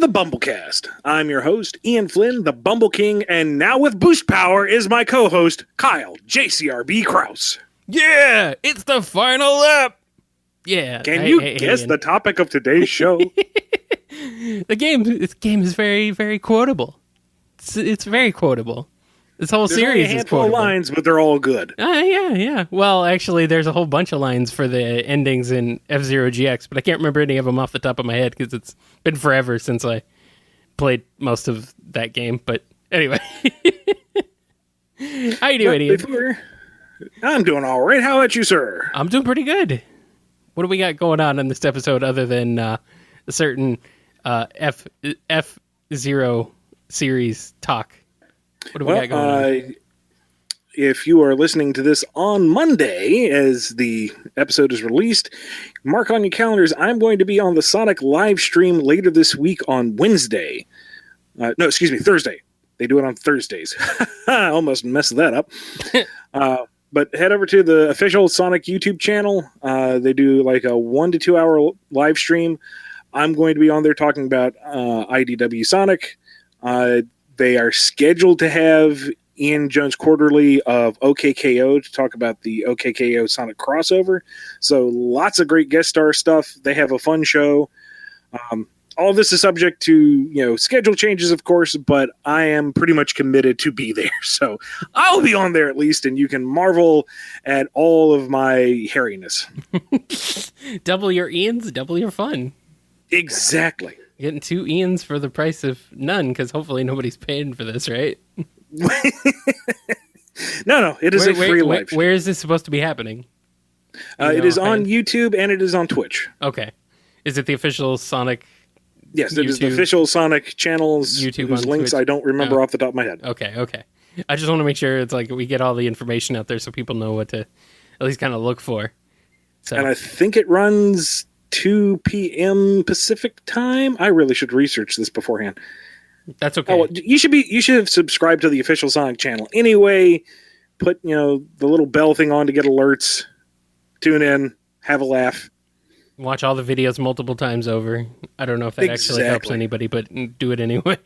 the BumbleKast. I'm your host, Ian Flynn, the Bumble King, and now with boost power is my co-host, Kyle JCRB Krause. Yeah, it's the final lap. Yeah. Can you guess the topic of today's show? This game is very, very quotable. It's very quotable. This whole There's series only a is handful quotable. of lines, but they're all good. Yeah. Well, actually, there's a whole bunch of lines for the endings in F-Zero GX, but I can't remember any of them off the top of my head because it's been forever since I played most of that game. But anyway, how you doing, Ian? I'm doing all right. How about you, sir? I'm doing pretty good. What do we got going on in this episode other than a certain F-Zero series talk? What do we got going on? If you are listening to this on Monday, as the episode is released, mark on your calendars, I'm going to be on the Sonic live stream later this week on Thursday. They do it on Thursdays. I almost messed that up. But head over to the official Sonic YouTube channel. They do like a 1 to 2 hour live stream. I'm going to be on there talking about IDW Sonic. They are scheduled to have Ian Jones Quarterly of OKKO to talk about the OKKO Sonic crossover. So lots of great guest star stuff. They have a fun show. All of this is subject to, schedule changes, of course, but I am pretty much committed to be there. So I'll be on there at least, and you can marvel at all of my hairiness. Double your Ians, double your fun. Exactly. Getting 2 Ians for the price of none, because hopefully nobody's paying for this, right? No, it is a free live stream. Where is this supposed to be happening? It is on YouTube and it is on Twitch. Okay. Is it the official Sonic? Yes, it is the official Sonic channels YouTube whose links Twitch. I don't remember off the top of my head. Okay. I just want to make sure it's like we get all the information out there so people know what to at least kind of look for. So. And I think it runs 2 p.m. Pacific time. I really should research this beforehand. That's okay. Oh, well, you should have subscribed to the official Sonic channel. Anyway, put, the little bell thing on to get alerts. Tune in, have a laugh. Watch all the videos multiple times over. I don't know if that actually helps anybody, but do it anyway.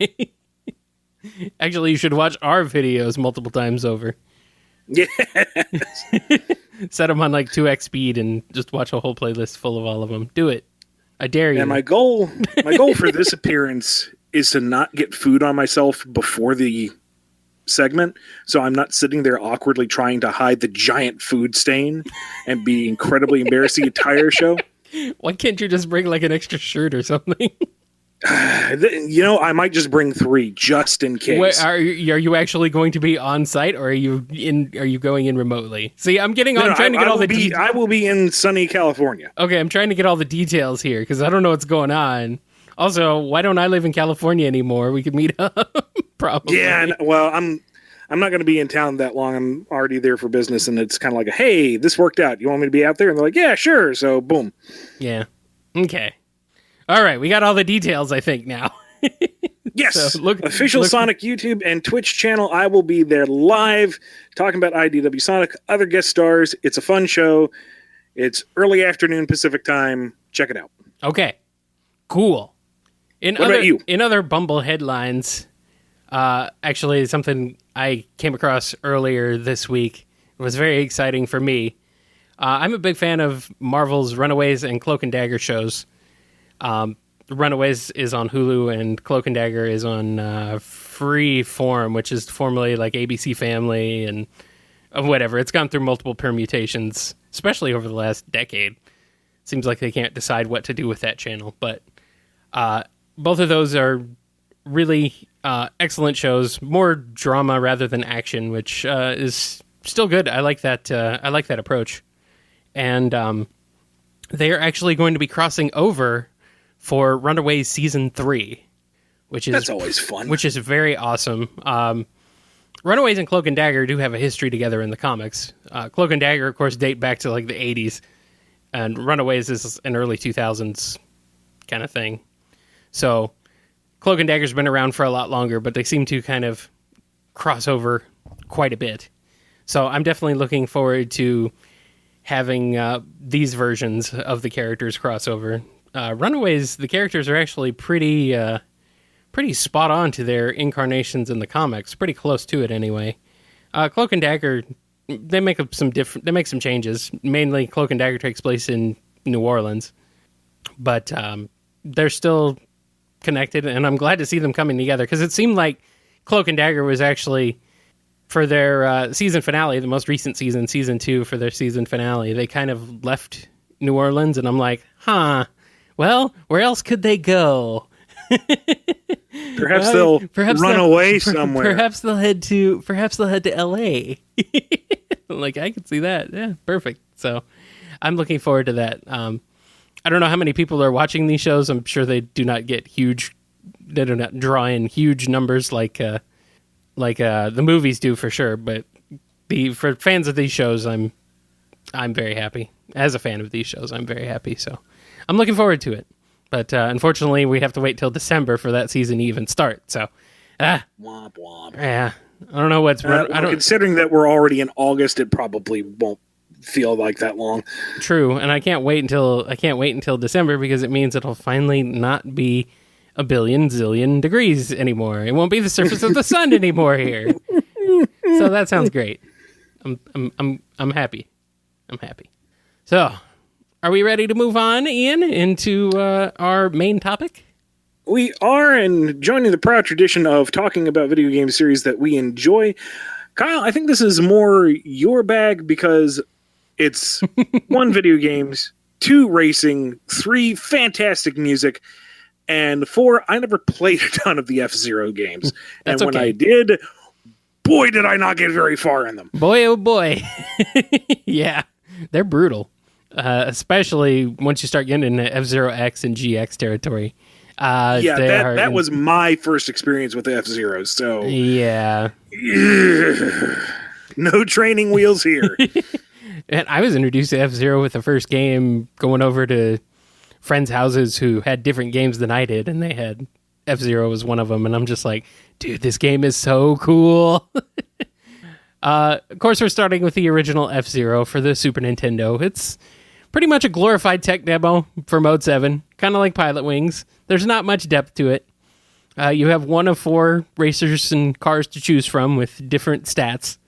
Actually, you should watch our videos multiple times over. Yes. Set them on like 2x speed and just watch a whole playlist full of all of them. Do it. I dare you. And my goal for this appearance is to not get food on myself before the segment, so I'm not sitting there awkwardly trying to hide the giant food stain and be incredibly embarrassed the entire show. Why can't you just bring like an extra shirt or something? I might just bring 3 just in case. Wait, are you actually going to be on site, or are you going in remotely? See, I'm trying to get all the details. I will be in sunny California. Okay, I'm trying to get all the details here because I don't know what's going on. Also, why don't I live in California anymore? We could meet up. Probably. Yeah, well, I'm not going to be in town that long. I'm already there for business, and it's kind of like, hey, this worked out. You want me to be out there? And they're like, yeah, sure. So, boom. Yeah. Okay. All right, we got all the details, I think, now. Yes. So official Sonic YouTube and Twitch channel. I will be there live talking about IDW Sonic, other guest stars. It's a fun show. It's early afternoon Pacific time. Check it out. Okay. Cool. What about you? In other Bumble headlines, actually something I came across earlier this week. It was very exciting for me. I'm a big fan of Marvel's Runaways and Cloak and Dagger shows. Runaways is on Hulu and Cloak and Dagger is on Freeform, which is formerly like ABC Family and whatever. It's gone through multiple permutations, especially over the last decade. Seems like they can't decide what to do with that channel, but both of those are really excellent shows, more drama rather than action, which is still good. I like that approach. And they are actually going to be crossing over for Runaways Season 3, that's always fun. Which is very awesome. Runaways and Cloak and Dagger do have a history together in the comics. Cloak and Dagger, of course, date back to like the 80s, and Runaways is an early 2000s kind of thing. So Cloak and Dagger's been around for a lot longer, but they seem to kind of cross over quite a bit. So I'm definitely looking forward to having these versions of the characters crossover. Runaways, the characters are actually pretty pretty spot on to their incarnations in the comics. Pretty close to it anyway. Cloak and Dagger, they make some changes. Mainly, Cloak and Dagger takes place in New Orleans, but they're still connected, and I'm glad to see them coming together because it seemed like Cloak and Dagger was actually for their season finale, the most recent season 2 for their season finale. They kind of left New Orleans, and I'm like, well, where else could they go? Perhaps they'll run away somewhere. Perhaps they'll head to L.A. Like, I could see that. Yeah, perfect. So I'm looking forward to that. I don't know how many people are watching these shows. I'm sure they do not get huge. They do not draw in huge numbers like the movies do for sure. But for fans of these shows, I'm very happy. As a fan of these shows, I'm very happy. So I'm looking forward to it. But unfortunately, we have to wait till December for that season to even start. So, womp womp. Yeah, I don't know what's. Considering that we're already in August, it probably won't feel like that long. True, and I can't wait until December because it means it'll finally not be a billion zillion degrees anymore. It won't be the surface of the sun anymore here. So that sounds great. I'm happy. I'm happy. So, are we ready to move on, Ian, into our main topic? We are, and joining the proud tradition of talking about video game series that we enjoy. Kyle, I think this is more your bag because it's 1, video games, 2, racing, 3, fantastic music, and 4, I never played a ton of the F-Zero games. And when I did, boy, did I not get very far in them. Boy, oh boy. Yeah, they're brutal. Especially once you start getting into F-Zero X and GX territory. That was my first experience with F-Zero, so... Yeah. No training wheels here. And I was introduced to F-Zero with the first game going over to friends' houses who had different games than I did, and they had F-Zero was one of them, and I'm just like, dude, this game is so cool. Of course, we're starting with the original F-Zero for the Super Nintendo. It's pretty much a glorified tech demo for Mode 7, kind of like Pilot Wings. There's not much depth to it. You have 1 of 4 racers and cars to choose from with different stats,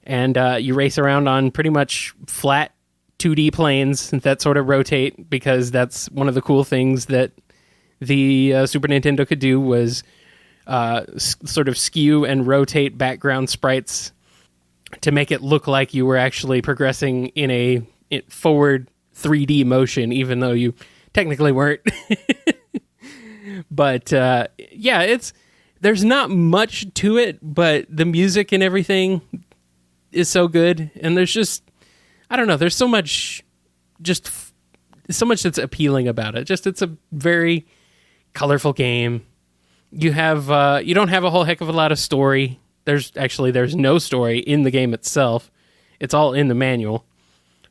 and you race around on pretty much flat 2D planes that sort of rotate, because that's one of the cool things that the Super Nintendo could do was sort of skew and rotate background sprites to make it look like you were actually progressing in a forward 3D motion, even though you technically weren't. But there's not much to it, but the music and everything is so good, and there's just, I don't know, there's so much that's appealing about it. Just, it's a very colorful game. You don't have a whole heck of a lot of story. There's no story in the game itself. It's all in the manual.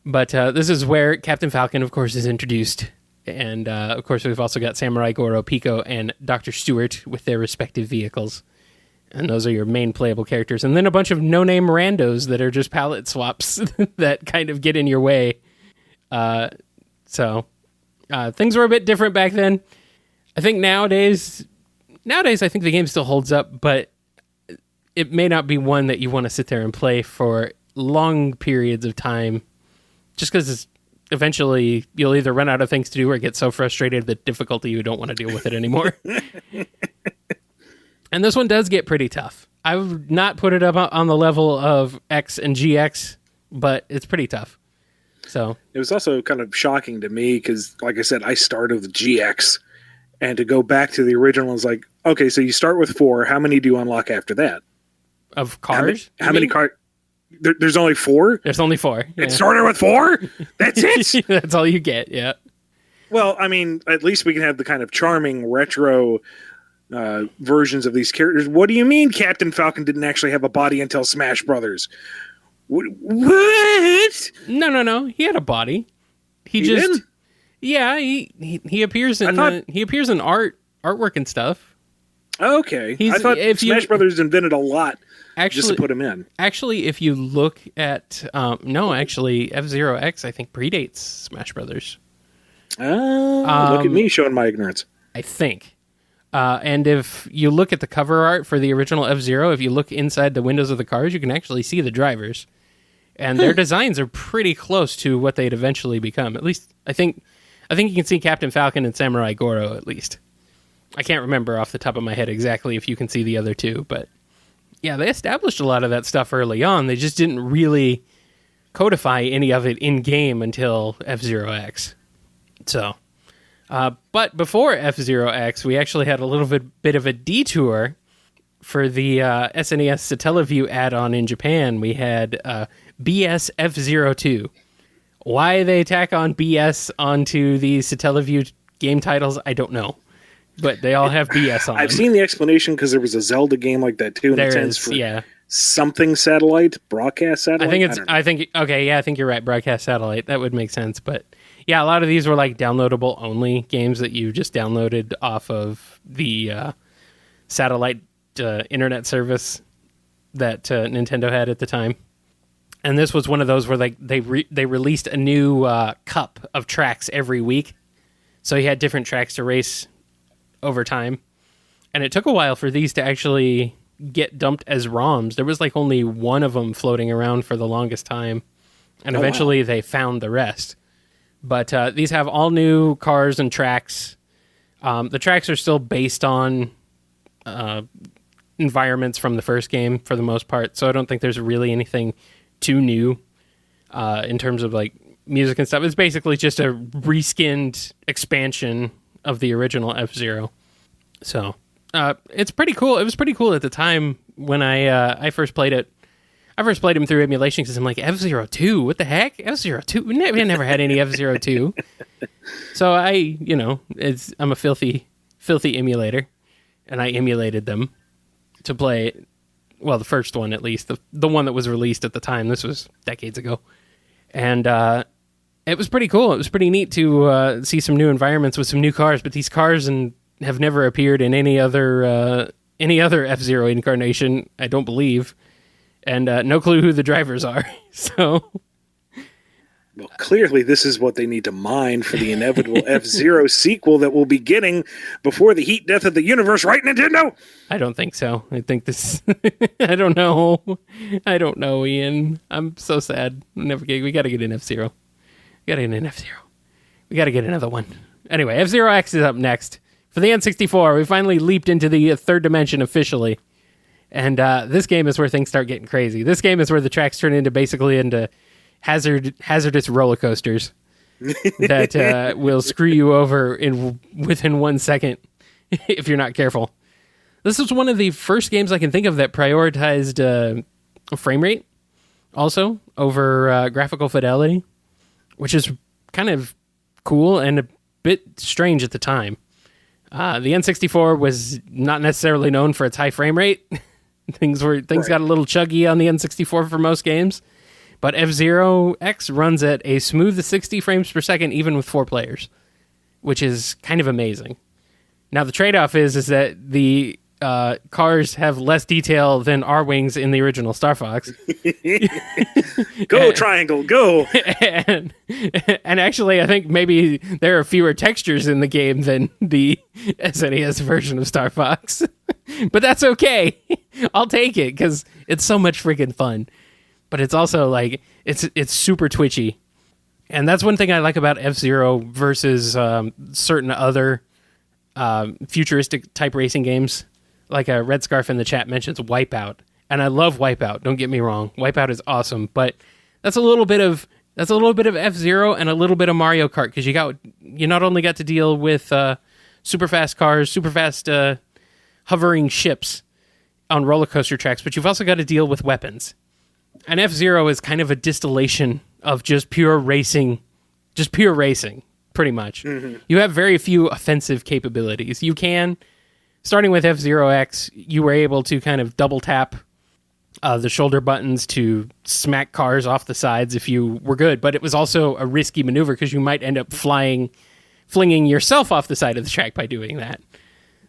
But this is where Captain Falcon, of course, is introduced. And, of course, we've also got Samurai Goro, Pico, and Dr. Stewart with their respective vehicles. And those are your main playable characters. And then a bunch of no-name randos that are just palette swaps that kind of get in your way. So things were a bit different back then. I think nowadays I think the game still holds up, but it may not be one that you want to sit there and play for long periods of time, just because eventually you'll either run out of things to do or get so frustrated with difficulty you don't want to deal with it anymore. And this one does get pretty tough. I would not put it up on the level of X and GX, but it's pretty tough. So it was also kind of shocking to me because, like I said, I started with GX, and to go back to the original is like, okay, so you start with 4. How many do you unlock after that? Of cars? How many cars? There's only 4? There's only 4. Yeah. It started with 4? That's it? That's all you get, yeah. Well, I mean, at least we can have the kind of charming retro versions of these characters. What do you mean Captain Falcon didn't actually have a body until Smash Brothers? What? No. He had a body. He just didn't? Yeah, he appears in artwork and stuff. Okay. I thought Smash Brothers invented a lot just to put him in. Actually, if you look at F-Zero X I think predates Smash Brothers. Look at me showing my ignorance. I think. And if you look at the cover art for the original F-Zero, if you look inside the windows of the cars, you can actually see the drivers. And their designs are pretty close to what they'd eventually become. At least, I think you can see Captain Falcon and Samurai Goro, at least. I can't remember off the top of my head exactly if you can see the other two, but yeah, they established a lot of that stuff early on. They just didn't really codify any of it in-game until F-Zero X. So... but before F-Zero X, we actually had a little bit of a detour for the SNES Satellaview add-on in Japan. We had BS F-Zero 2. Why they tack on BS onto these Satellaview game titles, I don't know. But they all have BS on them. I've seen the explanation because there was a Zelda game like that too. There is, yeah. Something satellite, broadcast satellite. I think you're right. Broadcast satellite. That would make sense. But yeah, a lot of these were like downloadable only games that you just downloaded off of the satellite internet service that Nintendo had at the time. And this was one of those where like they released a new cup of tracks every week, so you had different tracks to race over time. And it took a while for these to actually get dumped as ROMs. There was like only one of them floating around for the longest time, and eventually they found the rest. But these have all new cars and tracks. The tracks are still based on environments from the first game for the most part, so I don't think there's really anything too new in terms of like music and stuff. It's basically just a reskinned expansion of the original F-Zero. So it's pretty cool. It was pretty cool at the time when I first played it. I first played him through emulation because I'm like, F-Zero 2? What the heck? F-Zero 2? We never had any F-Zero 2. So I'm a filthy emulator, and I emulated them to play, well, the first one at least, the one that was released at the time. This was decades ago. And it was pretty cool. It was pretty neat to see some new environments with some new cars, but these cars have never appeared in any other F-Zero incarnation, I don't believe. And no clue who the drivers are. So, well, clearly this is what they need to mine for the inevitable F-Zero sequel that we'll be getting before the heat death of the universe, right, Nintendo? I don't think so. I think this... I don't know. Ian. I'm so sad. We got to get an F-Zero. We got to get another one. Anyway, F-Zero X is up next. For the N64, we finally leaped into the third dimension officially. And this game is where things start getting crazy. This game is where the tracks turn into hazardous roller coasters that will screw you over within 1 second if you're not careful. This is one of the first games I can think of that prioritized frame rate also over graphical fidelity, which is kind of cool and a bit strange at the time. The N64 was not necessarily known for its high frame rate. Things got a little chuggy on the N64 for most games, but F-Zero X runs at a smooth 60 frames per second even with 4 players, which is kind of amazing. Now the trade-off is that the cars have less detail than R-Wings in the original Star Fox. Go Triangle, go! And actually, I think maybe there are fewer textures in the game than the SNES version of Star Fox. But that's okay. I'll take it because it's so much freaking fun. But it's also like it's super twitchy, and that's one thing I like about F-Zero versus certain other futuristic type racing games. Like a Red Scarf in the chat mentions Wipeout, and I love Wipeout. Don't get me wrong, Wipeout is awesome, but that's a little bit of F-Zero and a little bit of Mario Kart because you not only got to deal with super fast cars, super fast hovering ships on roller coaster tracks, but you've also got to deal with weapons. And F-Zero is kind of a distillation of just pure racing, pretty much. Mm-hmm. You have very few offensive capabilities. You can. Starting with F-Zero X, you were able to kind of double tap the shoulder buttons to smack cars off the sides if you were good, but it was also a risky maneuver because you might end up flinging yourself off the side of the track by doing that.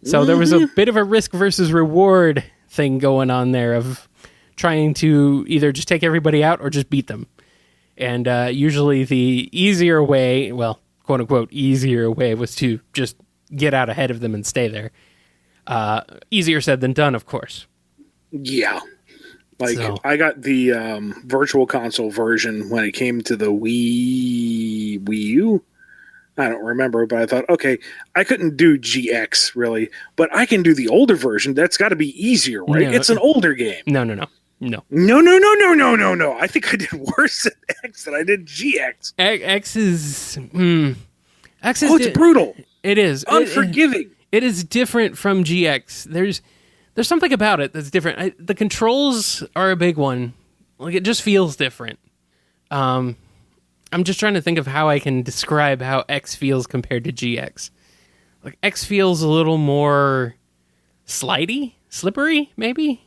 So there was a bit of a risk versus reward thing going on there of trying to either just take everybody out or just beat them. And usually the easier way, well, quote-unquote easier way, was to just get out ahead of them and stay there. Easier said than done, of course. Yeah. Like, So. I got the virtual console version when it came to the Wii U. I don't remember, but I thought, okay, I couldn't do GX, really, but I can do the older version. That's got to be easier, right? No. It's an older game. No. No. I think I did worse at X than I did GX. X is... X is... Oh, it's brutal. It is. Unforgiving. It is different from GX. There's something about it that's different. The controls are a big one. Like, it just feels different. I'm just trying to think of how I can describe how X feels compared to GX. Like, X feels a little more slippery, maybe?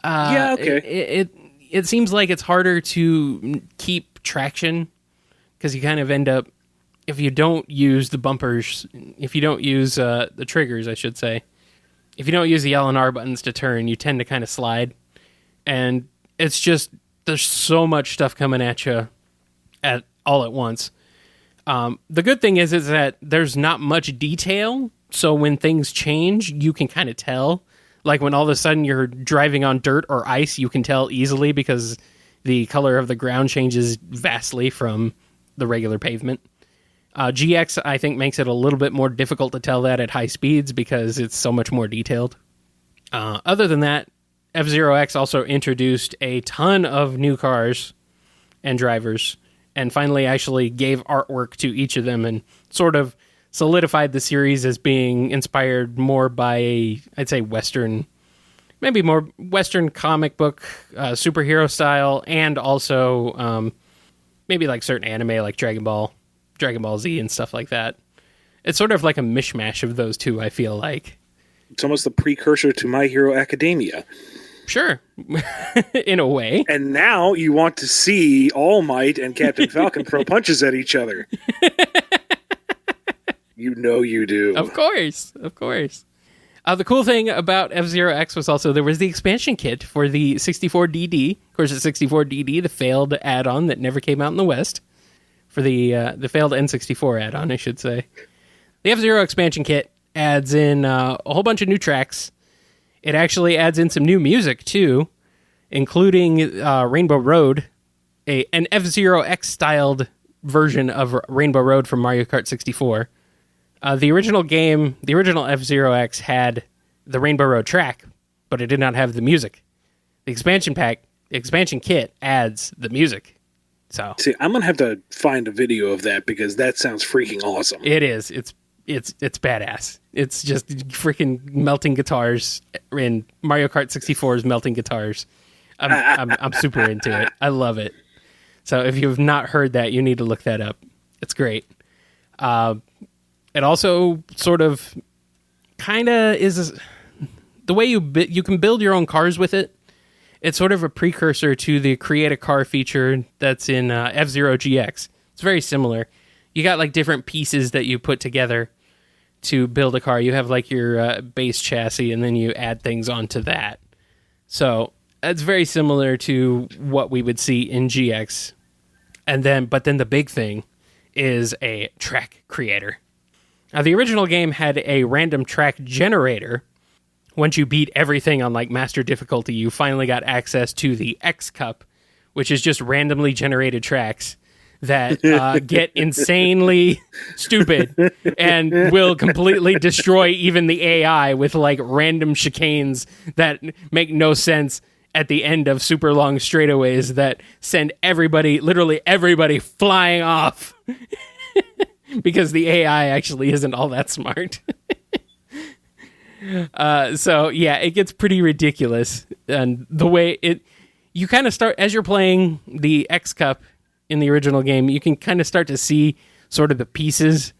Yeah, okay. It seems like it's harder to keep traction because you kind of end up, if you don't use the bumpers, if you don't use the triggers, I should say, if you don't use the L and R buttons to turn, you tend to kind of slide. And it's just, there's so much stuff coming at you all at once. The good thing is that there's not much detail, so when things change, you can kind of tell. Like when all of a sudden you're driving on dirt or ice, you can tell easily because the color of the ground changes vastly from the regular pavement. GX, I think, makes it a little bit more difficult to tell that at high speeds because it's so much more detailed. Other than that, F-Zero X also introduced a ton of new cars and drivers, and finally actually gave artwork to each of them and sort of solidified the series as being inspired more by, I'd say, maybe more Western comic book, superhero style, and also maybe like certain anime like Dragon Ball Z and stuff like that. It's sort of like a mishmash of those two, I feel like. It's almost the precursor to My Hero Academia. Sure, in a way. And now you want to see All Might and Captain Falcon throw punches at each other. You know you do. Of course. The cool thing about F-Zero X was also there was the expansion kit for the 64DD. Of course, the 64DD, the failed add-on that never came out in the West. For the failed N64 add-on, I should say. The F-Zero expansion kit adds in a whole bunch of new tracks. It actually adds in some new music, too, including Rainbow Road, an F-Zero X-styled version of Rainbow Road from Mario Kart 64. The original game, the original F-Zero X, had the Rainbow Road track, but it did not have the music. The expansion kit adds the music. So, see, I'm gonna have to find a video of that because that sounds freaking awesome. It is. It's badass. It's just freaking melting guitars in Mario Kart 64's melting guitars. I'm super into it. I love it. So if you have not heard that, you need to look that up. It's great. It also sort of kind of is the way you can build your own cars with it. It's sort of a precursor to the Create a Car feature that's in F-Zero GX. It's very similar. You got like different pieces that you put together to build a car. You have like your base chassis, and then you add things onto that. So it's very similar to what we would see in GX. But then the big thing is a track creator. Now, the original game had a random track generator. Once you beat everything on like master difficulty, you finally got access to the X Cup, which is just randomly generated tracks that get insanely stupid and will completely destroy even the AI with like random chicanes that make no sense at the end of super long straightaways that send literally everybody flying off because the AI actually isn't all that smart. So yeah, it gets pretty ridiculous. And the way you kind of start, as you're playing the X Cup in the original game, you can kind of start to see sort of the pieces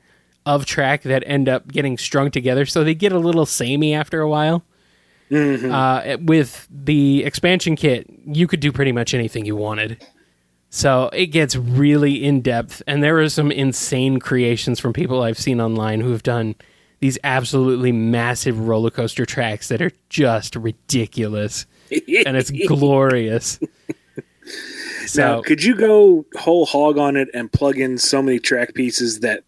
of track that end up getting strung together. So they get a little samey after a while. Mm-hmm. With the expansion kit, you could do pretty much anything you wanted. So it gets really in-depth, and there are some insane creations from people I've seen online who have done these absolutely massive roller coaster tracks that are just ridiculous, and it's glorious. So, now, could you go whole hog on it and plug in so many track pieces that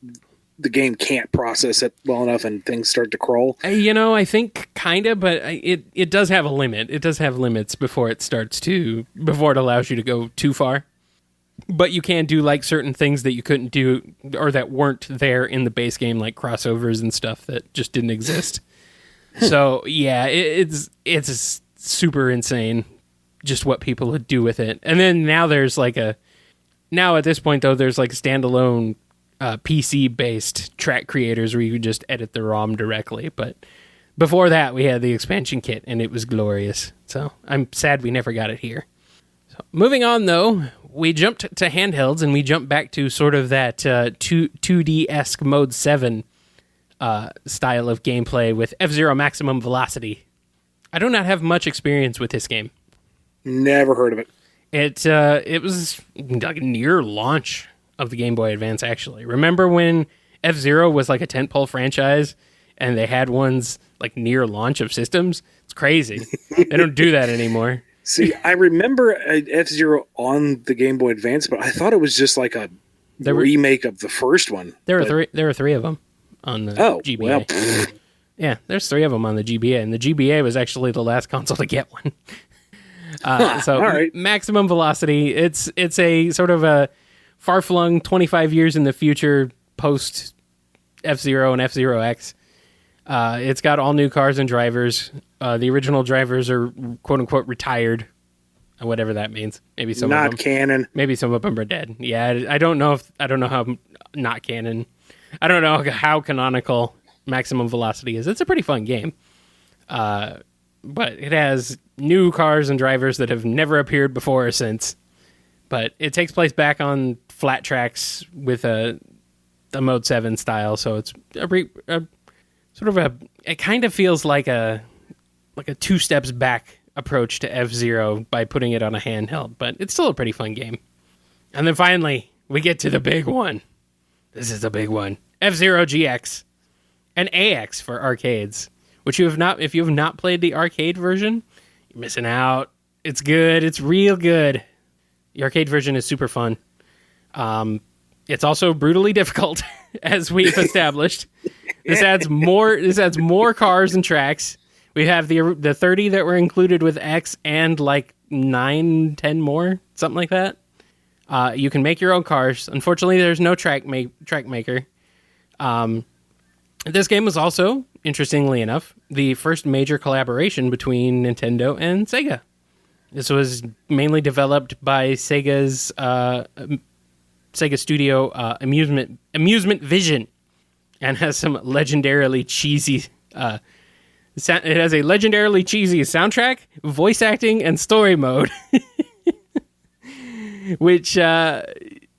the game can't process it well enough and things start to crawl? I think kind of, but it does have a limit. It does have limits before it allows you to go too far. But you can do like certain things that you couldn't do or that weren't there in the base game, like crossovers and stuff that just didn't exist. So yeah, it's super insane just what people would do with it. And then now there's like now at this point though, there's like standalone PC based track creators where you could just edit the ROM directly. But before that, we had the expansion kit and it was glorious. So I'm sad we never got it here. So moving on though, we jumped to handhelds and we jumped back to sort of that 2D-esque Mode 7 style of gameplay with F-Zero Maximum Velocity. I do not have much experience with this game. Never heard of it. It was like near launch of the Game Boy Advance, actually. Remember when F-Zero was like a tentpole franchise and they had ones like near launch of systems? It's crazy. They don't do that anymore. See, I remember F-Zero on the Game Boy Advance, but I thought it was just like a remake of the first one. There were three of them on the GBA. Well, yeah, there's three of them on the GBA, and the GBA was actually the last console to get one. So, all right. Maximum Velocity, it's a sort of a far-flung 25 years in the future post F-Zero and F-Zero X. It's got all new cars and drivers. The original drivers are quote-unquote retired, whatever that means. Maybe some of them not canon. Maybe some of them are dead. Yeah, I don't know how not canon. I don't know how canonical Maximum Velocity is. It's a pretty fun game. But it has new cars and drivers that have never appeared before or since. But it takes place back on flat tracks with a Mode 7 style, so it's it kind of feels like a two steps back approach to F-Zero by putting it on a handheld, but it's still a pretty fun game. And then finally, we get to the big one. This is the big one. F-Zero GX and AX for arcades, which if you have not played the arcade version, you're missing out. It's good. It's real good. The arcade version is super fun. It's also brutally difficult, as we've established. This adds more cars and tracks. We have the 30 that were included with X and like 9-10 more, something like that. You can make your own cars. Unfortunately, there's no track maker. This game was also, interestingly enough, the first major collaboration between Nintendo and Sega. This was mainly developed by Sega's Sega Studio Amusement Vision, and has some legendarily cheesy. It has a legendarily cheesy soundtrack, voice acting, and story mode, which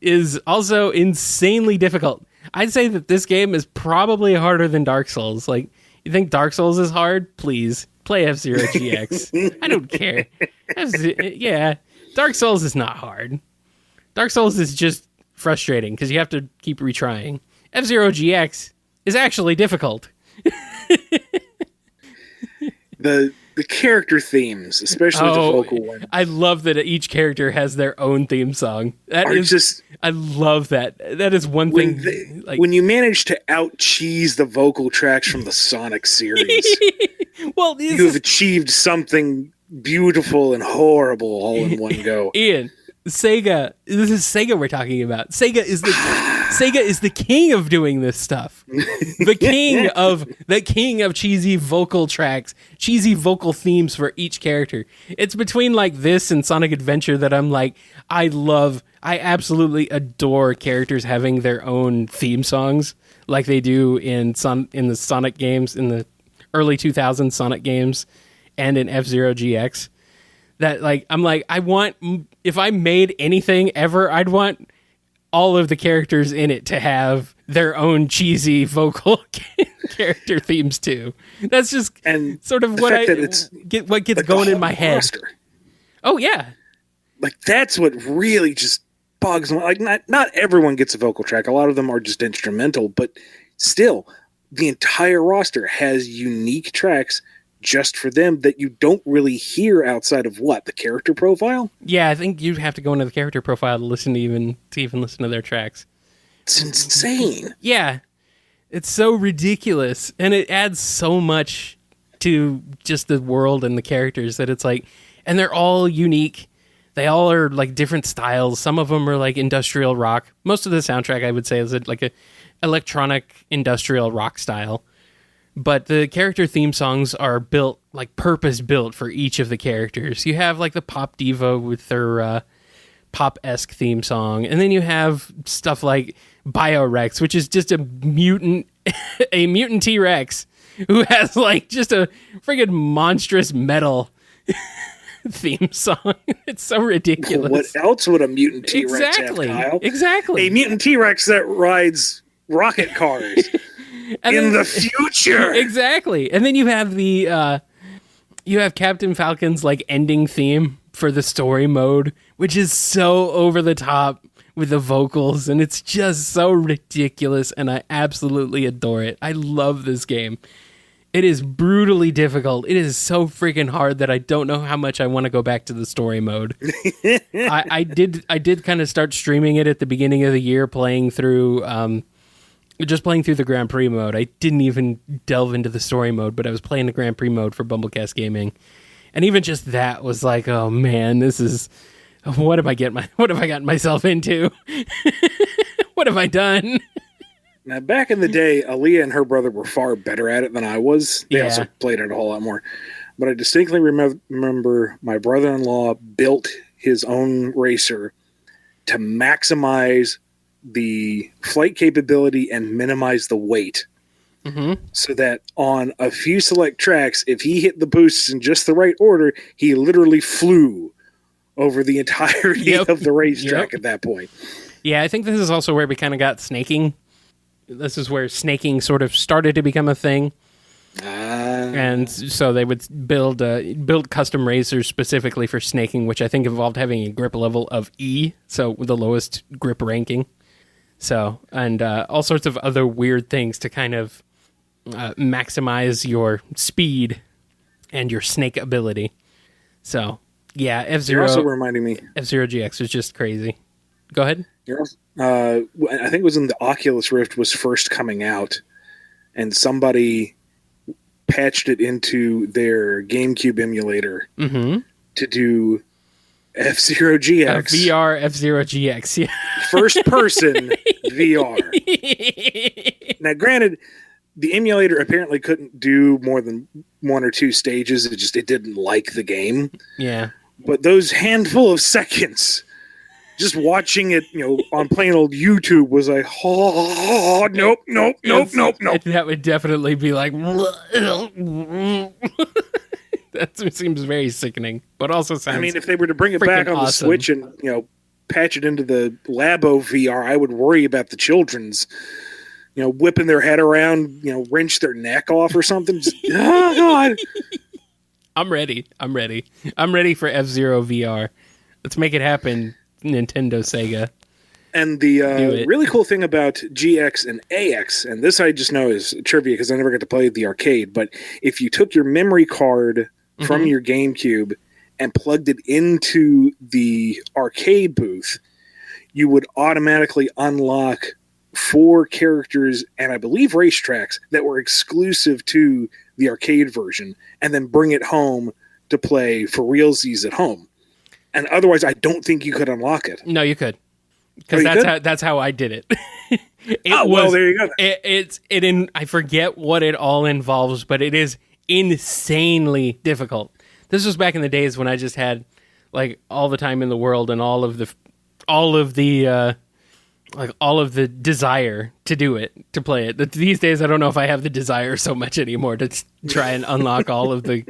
is also insanely difficult. I'd say that this game is probably harder than Dark Souls. Like, you think Dark Souls is hard? Please play F-Zero GX. I don't care. Yeah, Dark Souls is not hard. Dark Souls is just frustrating because you have to keep retrying. F-Zero GX is actually difficult. The character themes, especially the vocal one. I love that each character has their own theme song. I love that. That is one thing. When you manage to out-cheese the vocal tracks from the Sonic series, well, you have achieved something beautiful and horrible all in one go. Ian, Sega. This is Sega we're talking about. Sega is the king of doing this stuff. The king of cheesy vocal tracks, cheesy vocal themes for each character. It's between like this and Sonic Adventure that I'm like, I absolutely adore characters having their own theme songs like they do in the Sonic games, in the early 2000s Sonic games, and in F-Zero GX. That like I'm like, if I made anything ever, I'd want all of the characters in it to have their own cheesy vocal character themes too. That's just sort of what gets going in my head. Roster. Oh yeah, like that's what really just bugs me. Like not everyone gets a vocal track. A lot of them are just instrumental, but still, the entire roster has unique tracks just for them that you don't really hear outside of the character profile. Yeah, I think you'd have to go into the character profile to listen to even listen to their tracks. It's insane. Yeah, It's so ridiculous, and it adds so much to just the world and the characters that it's like, and they're all unique. They all are like different styles. Some of them are like industrial rock. Most of the soundtrack, I would say, is like a electronic industrial rock style. But the character theme songs are built, like purpose built for each of the characters. You have like the pop diva with their pop-esque theme song, and then you have stuff like Biorex, which is just a mutant T-Rex who has like just a friggin' monstrous metal theme song. It's so ridiculous. What else would a mutant T-Rex have, Kyle? Exactly. A mutant T-Rex that rides rocket cars in the future. Exactly. And then you have the you have Captain Falcon's like ending theme for the story mode, which is so over the top with the vocals, and it's just so ridiculous, and I absolutely adore it. I love this game. It is brutally difficult. It is so freaking hard that I don't know how much I want to go back to the story mode. I did kind of start streaming it at the beginning of the year, playing through the Grand Prix mode. I didn't even delve into the story mode, but I was playing the Grand Prix mode for BumbleKast Gaming. And even just that was like, oh man, this is, what have I gotten myself into? What have I done? Now, back in the day, Aaliyah and her brother were far better at it than I was. They also played it a whole lot more. But I distinctly remember my brother-in-law built his own racer to maximize the flight capability and minimize the weight. Mm-hmm. So that on a few select tracks, if he hit the boosts in just the right order, he literally flew over the entirety of the racetrack at that point. Yeah, I think this is also where we kind of got snaking. This is where snaking sort of started to become a thing. And so they would build custom racers specifically for snaking, which I think involved having a grip level of E, so the lowest grip ranking. So, and all sorts of other weird things to kind of maximize your speed and your snake ability. So, yeah, F-Zero... You're also reminding me... F-Zero GX was just crazy. Go ahead. I think it was when the Oculus Rift was first coming out, and somebody patched it into their GameCube emulator to do F-Zero GX. VR F-Zero GX, yeah. First person VR. Now, granted, the emulator apparently couldn't do more than one or two stages. It didn't like the game. Yeah. But those handful of seconds, just watching it, on plain old YouTube was like, oh, nope. That would definitely be like, that seems very sickening, but also sounds. I mean, if they were to bring it back on the Switch and, patch it into the Labo VR, I would worry about the children's, whipping their head around, wrench their neck off or something. Just, oh, God. I'm ready for F-Zero VR. Let's make it happen, Nintendo, Sega. And the really cool thing about GX and AX, and this I just know is trivia because I never got to play the arcade, but if you took your memory card from your GameCube and plugged it into the arcade booth, you would automatically unlock 4 characters and I believe racetracks that were exclusive to the arcade version, and then bring it home to play for realsies at home. And otherwise, I don't think you could unlock it. No, you could, because that's how I did it. Well, there you go. I forget what it all involves, but it is insanely difficult. This was back in the days when I just had like all the time in the world and all of the desire to do it, to play it. These days, I don't know if I have the desire so much anymore to try and unlock all the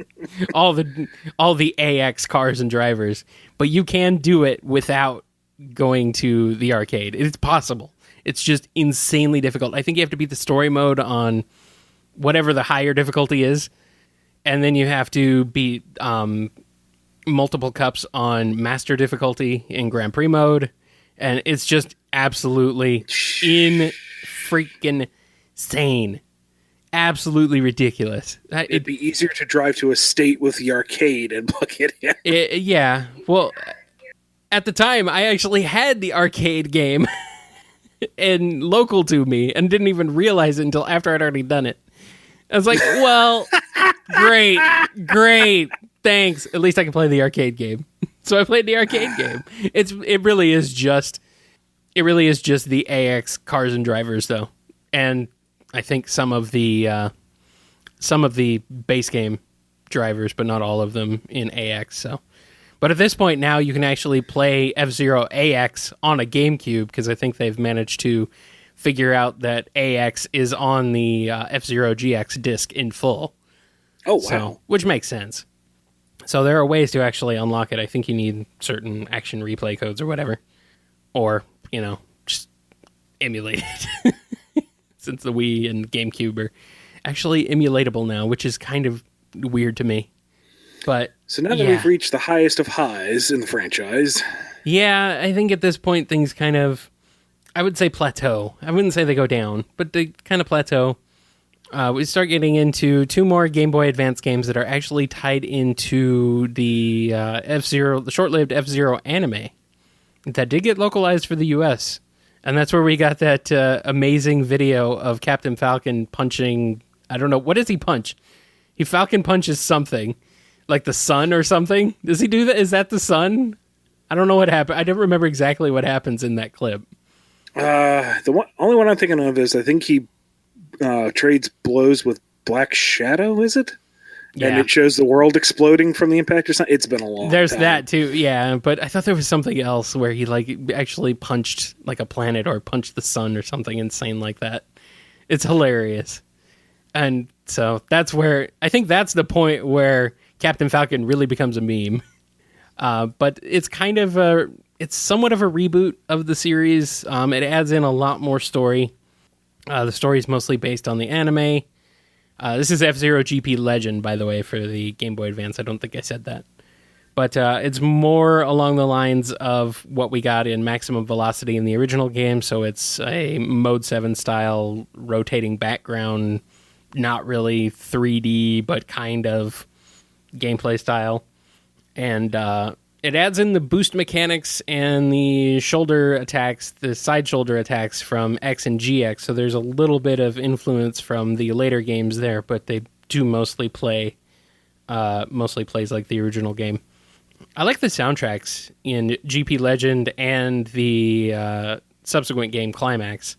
AX cars and drivers. But you can do it without going to the arcade. It's possible. It's just insanely difficult. I think you have to beat the story mode on whatever the higher difficulty is, and then you have to beat multiple cups on master difficulty in Grand Prix mode. And it's just absolutely freaking insane. Absolutely ridiculous. It'd be easier to drive to a state with the arcade and plug it in. Yeah. Well, at the time, I actually had the arcade game. and local to me and didn't even realize it until after I'd already done it. I was like, well, great, thanks. At least I can play the arcade game. So I played the arcade game. It really is just the AX cars and drivers though, and I think some of the base game drivers, but not all of them in AX. So, but at this point now, you can actually play F-Zero AX on a GameCube because I think they've managed to figure out that AX is on the F-Zero GX disc in full. Oh wow! So, which makes sense. So there are ways to actually unlock it. I think you need certain action replay codes or whatever, or just emulate it. Since the Wii and GameCube are actually emulatable now, which is kind of weird to me. But so now that we've reached the highest of highs in the franchise. Yeah, I think at this point things kind of, I would say plateau. I wouldn't say they go down, but they kind of plateau. We start getting into 2 more Game Boy Advance games that are actually tied into the F-Zero, the short-lived F-Zero anime that did get localized for the US. And that's where we got that amazing video of Captain Falcon punching, I don't know, what does he punch? He Falcon punches something, like the sun or something. Does he do that? Is that the sun? I don't know what happened. I don't remember exactly what happens in that clip. Only one I'm thinking of is I think he trades blows with Black Shadow, is it? Yeah. And it shows the world exploding from the impact or something. It's been a long time. There's that too, yeah. But I thought there was something else where he actually punched like a planet or punched the sun or something insane like that. It's hilarious. And so that's where, I think that's the point where Captain Falcon really becomes a meme. But it's kind of it's somewhat of a reboot of the series. It adds in a lot more story. The story is mostly based on the anime. This is F-Zero GP Legend, by the way, for the Game Boy Advance. I don't think I said that. But it's more along the lines of what we got in Maximum Velocity in the original game. So it's a Mode 7 style rotating background, not really 3D, but kind of gameplay style. And it adds in the boost mechanics and the shoulder attacks, the side shoulder attacks from X and GX. So there's a little bit of influence from the later games there, but they do mostly plays like the original game. I like the soundtracks in GP Legend and the subsequent game Climax.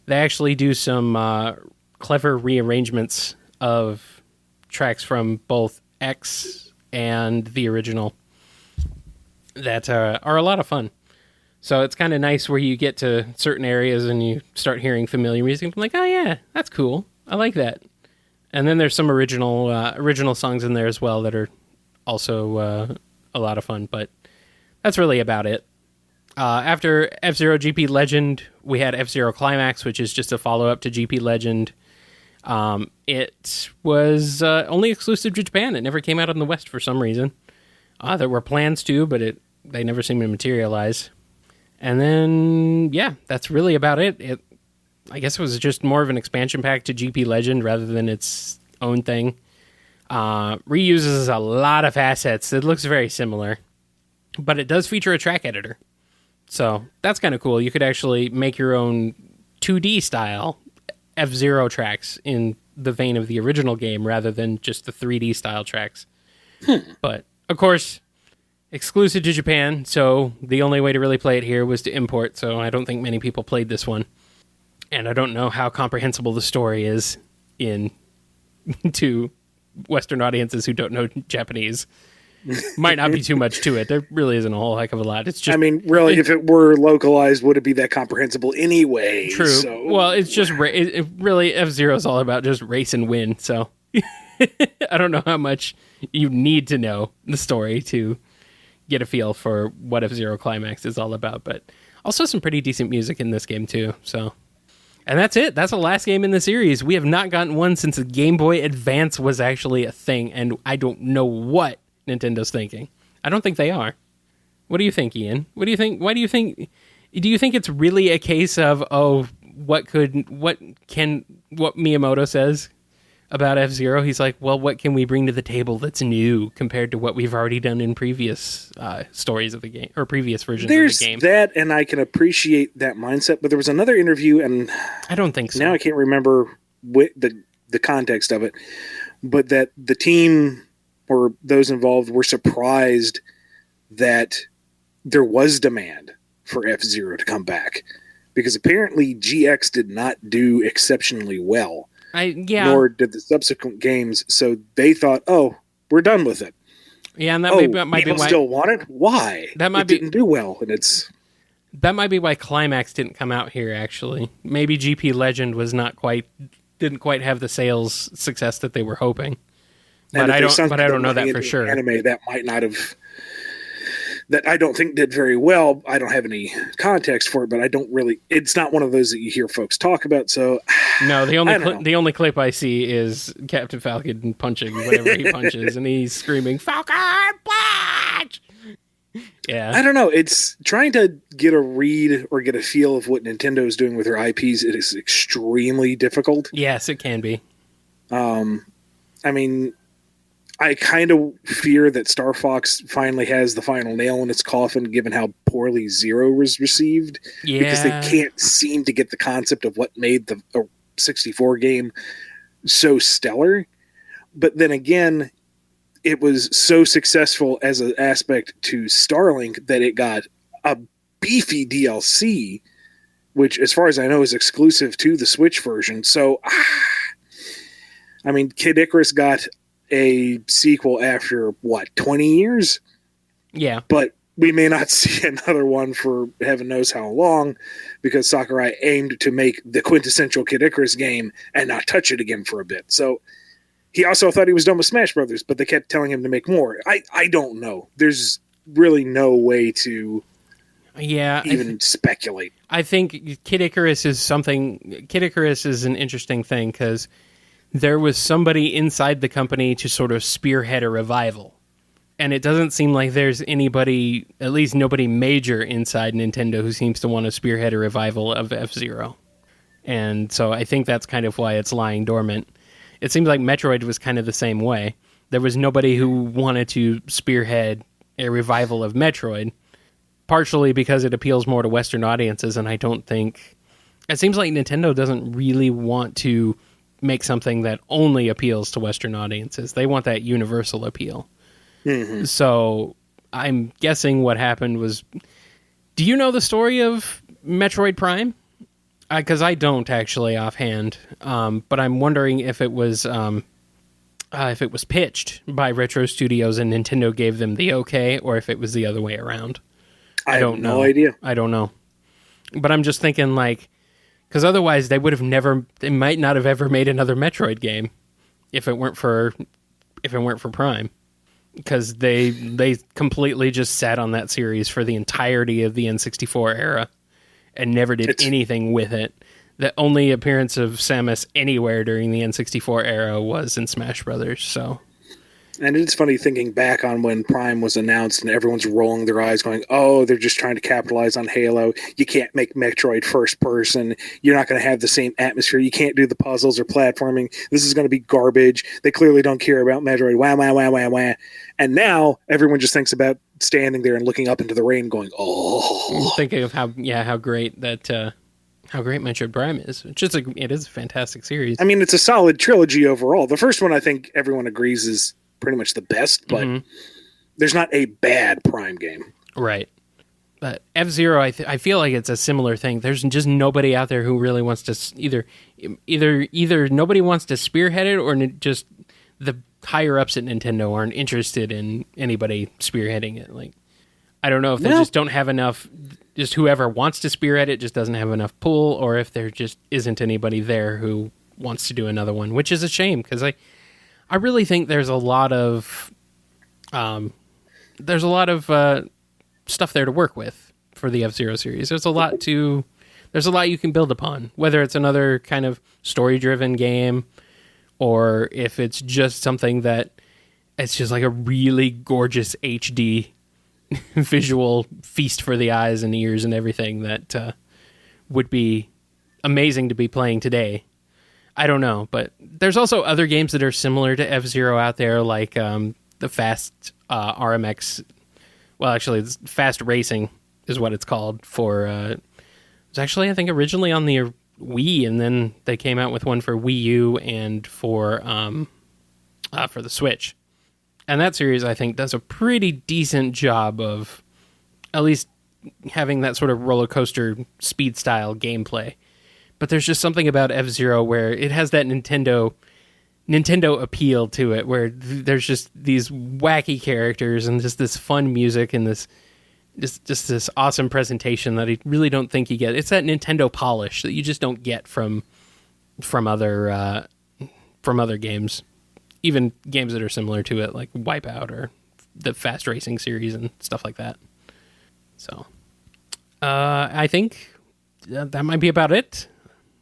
They actually do some clever rearrangements of tracks from both X and the original that are a lot of fun. So it's kind of nice where you get to certain areas and you start hearing familiar music. I'm like, oh yeah, that's cool. I like that. And then there's some original songs in there as well that are also a lot of fun. But that's really about it. After F-Zero GP Legend, we had F-Zero Climax, which is just a follow-up to GP Legend. It was only exclusive to Japan. It never came out in the West for some reason. There were plans to, but they never seemed to materialize. And then, yeah, that's really about it. I guess it was just more of an expansion pack to GP Legend rather than its own thing. Reuses a lot of assets. It looks very similar, but it does feature a track editor. So that's kind of cool. You could actually make your own 2D style F-Zero tracks in the vein of the original game rather than just the 3D style tracks. But, of course, exclusive to Japan, so the only way to really play it here was to import, so I don't think many people played this one. And I don't know how comprehensible the story is to Western audiences who don't know Japanese. Might not be too much to it. There really isn't a whole heck of a lot. It's just, I mean, really, if it were localized, would it be that comprehensible anyway? True. So. Well, it's just really F-Zero is all about just race and win. So I don't know how much you need to know the story to get a feel for what F-Zero Climax is all about. But also some pretty decent music in this game too. So, and that's it. That's the last game in the series. We have not gotten one since the Game Boy Advance was actually a thing, and I don't know what Nintendo's thinking. I don't think they are. What do you think, Ian? What do you think? Why do you think it's really a case of what Miyamoto says? about F-Zero. He's like, well, what can we bring to the table that's new compared to what we've already done in previous stories of the game or previous versions of the game? There's that, and I can appreciate that mindset. But there was another interview, and I don't think so. Now I can't remember the context of it, but that the team or those involved were surprised that there was demand for F-Zero to come back, because apparently GX did not do exceptionally well. Nor did the subsequent games. So they thought, "Oh, we're done with it." Yeah, and that might be why still want it. Why? Didn't do well, and that might be why Climax didn't come out here. Actually, maybe GP Legend didn't quite have the sales success that they were hoping. But I don't know that for sure. Anime that might not have. That I don't think did very well. I don't have any context for it, but I don't really. It's not one of those that you hear folks talk about. So no, the only clip I see is Captain Falcon punching whatever he punches, and he's screaming "Falcon punch!" Yeah, I don't know. It's trying to get a read or get a feel of what Nintendo is doing with their IPs. It is extremely difficult. Yes, it can be. I mean, I kind of fear that Star Fox finally has the final nail in its coffin, given how poorly Zero was received. Yeah. Because they can't seem to get the concept of what made the 64 game so stellar. But then again, it was so successful as an aspect to Starlink that it got a beefy DLC, which, as far as I know, is exclusive to the Switch version. So, I mean, Kid Icarus got a sequel after 20 years? Yeah. But we may not see another one for heaven knows how long, because Sakurai aimed to make the quintessential Kid Icarus game and not touch it again for a bit. So he also thought he was done with Smash Brothers, but they kept telling him to make more. I don't know. There's really no way to even speculate. I think Kid Icarus is an interesting thing, because there was somebody inside the company to sort of spearhead a revival. And it doesn't seem like there's anybody, at least nobody major inside Nintendo, who seems to want to spearhead a revival of F-Zero. And so I think that's kind of why it's lying dormant. It seems like Metroid was kind of the same way. There was nobody who wanted to spearhead a revival of Metroid, partially because it appeals more to Western audiences, and I don't think... It seems like Nintendo doesn't really want to make something that only appeals to Western audiences. They want that universal appeal. Mm-hmm. So I'm guessing what happened was... Do you know the story of Metroid Prime? Because I don't actually offhand, but I'm wondering if it was pitched by Retro Studios and Nintendo gave them the okay, or if it was the other way around. I don't know. No idea. I don't know. But I'm just thinking, like, because otherwise they might not have ever made another Metroid game if it weren't for Prime, because they completely just sat on that series for the entirety of the N64 era and never did anything with it. The only appearance of Samus anywhere during the N64 era was in Smash Brothers. So, and it's funny thinking back on when Prime was announced and everyone's rolling their eyes going, oh, they're just trying to capitalize on Halo. You can't make Metroid first person. You're not going to have the same atmosphere. You can't do the puzzles or platforming. This is going to be garbage. They clearly don't care about Metroid. Wah, wah, wah, wah, wah. And now everyone just thinks about standing there and looking up into the rain going, oh. Thinking of how great Metroid Prime is. It is a fantastic series. I mean, it's a solid trilogy overall. The first one, I think everyone agrees, is pretty much the best, but there's not a bad Prime game. Right. But F-Zero, I feel like it's a similar thing. There's just nobody out there who really wants to either nobody wants to spearhead it, or just the higher ups at Nintendo aren't interested in anybody spearheading it. Like, I don't know if they just don't have enough. Just whoever wants to spearhead it just doesn't have enough pull, or if there just isn't anybody there who wants to do another one, which is a shame, because I really think there's a lot of stuff there to work with for the F-Zero series. There's a lot you can build upon, whether it's another kind of story-driven game, or if it's just something that it's just like a really gorgeous HD visual feast for the eyes and ears and everything that would be amazing to be playing today. I don't know, but there's also other games that are similar to F-Zero out there, like the Fast RMX. Well, actually, it's Fast Racing is what it's called. It was actually, I think, originally on the Wii, and then they came out with one for Wii U and for the Switch. And that series, I think, does a pretty decent job of at least having that sort of roller coaster speed style gameplay. But there's just something about F-Zero where it has that Nintendo appeal to it, where there's just these wacky characters and just this fun music and this just this awesome presentation that I really don't think you get. It's that Nintendo polish that you just don't get from other games, even games that are similar to it, like Wipeout or the Fast Racing series and stuff like that. So, I think that might be about it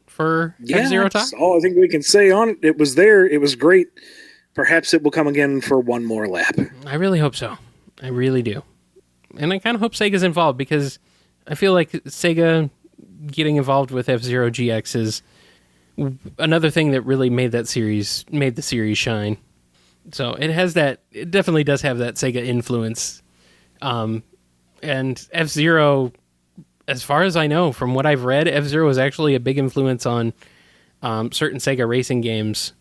for F-Zero talk. That's all I think we can say on it. It was there. It was great. Perhaps it will come again for one more lap. I really hope so. I really do. And I kind of hope Sega's involved, because I feel like Sega getting involved with F-Zero GX is another thing that really made the series shine. So it definitely does have that Sega influence. And F-Zero, as far as I know, from what I've read, F-Zero was actually a big influence on certain Sega racing games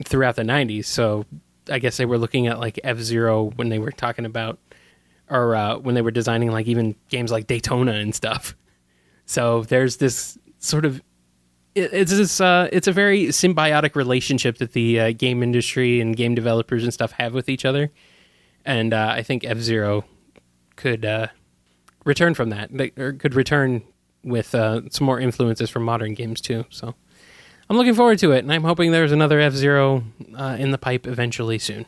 throughout the 90s. So I guess they were looking at like F-Zero when they were talking about, or when they were designing like even games like Daytona and stuff. So there's this sort of, it's a very symbiotic relationship that the game industry and game developers and stuff have with each other. And I think F-Zero could return from that, or could return with some more influences from modern games too. So I'm looking forward to it, and I'm hoping there's another F-Zero in the pipe eventually soon.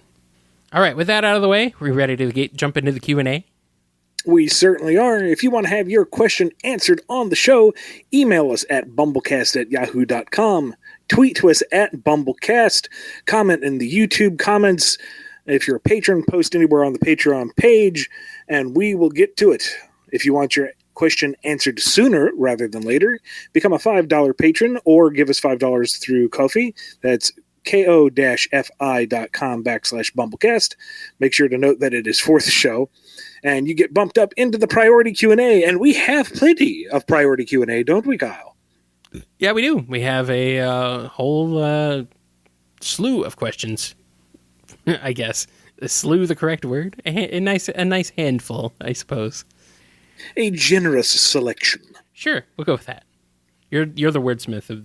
All right, with that out of the way, we're ready to jump into the Q&A. We certainly are. If you want to have your question answered on the show, email us at BumbleKast@yahoo.com. Tweet to us at BumbleKast. Comment in the YouTube comments. If you're a patron, post anywhere on the Patreon page, and we will get to it. If you want your question answered sooner rather than later, become a $5 patron or give us $5 through Ko-fi. That's ko-fi.com/BumbleKast. Make sure to note that it is for the show. And you get bumped up into the priority Q&A, and we have plenty of priority Q&A, don't we, Kyle? Yeah, we do. We have a whole slew of questions, I guess. Is slew the correct word? A nice handful, I suppose. A generous selection. Sure, we'll go with that. You're the wordsmith of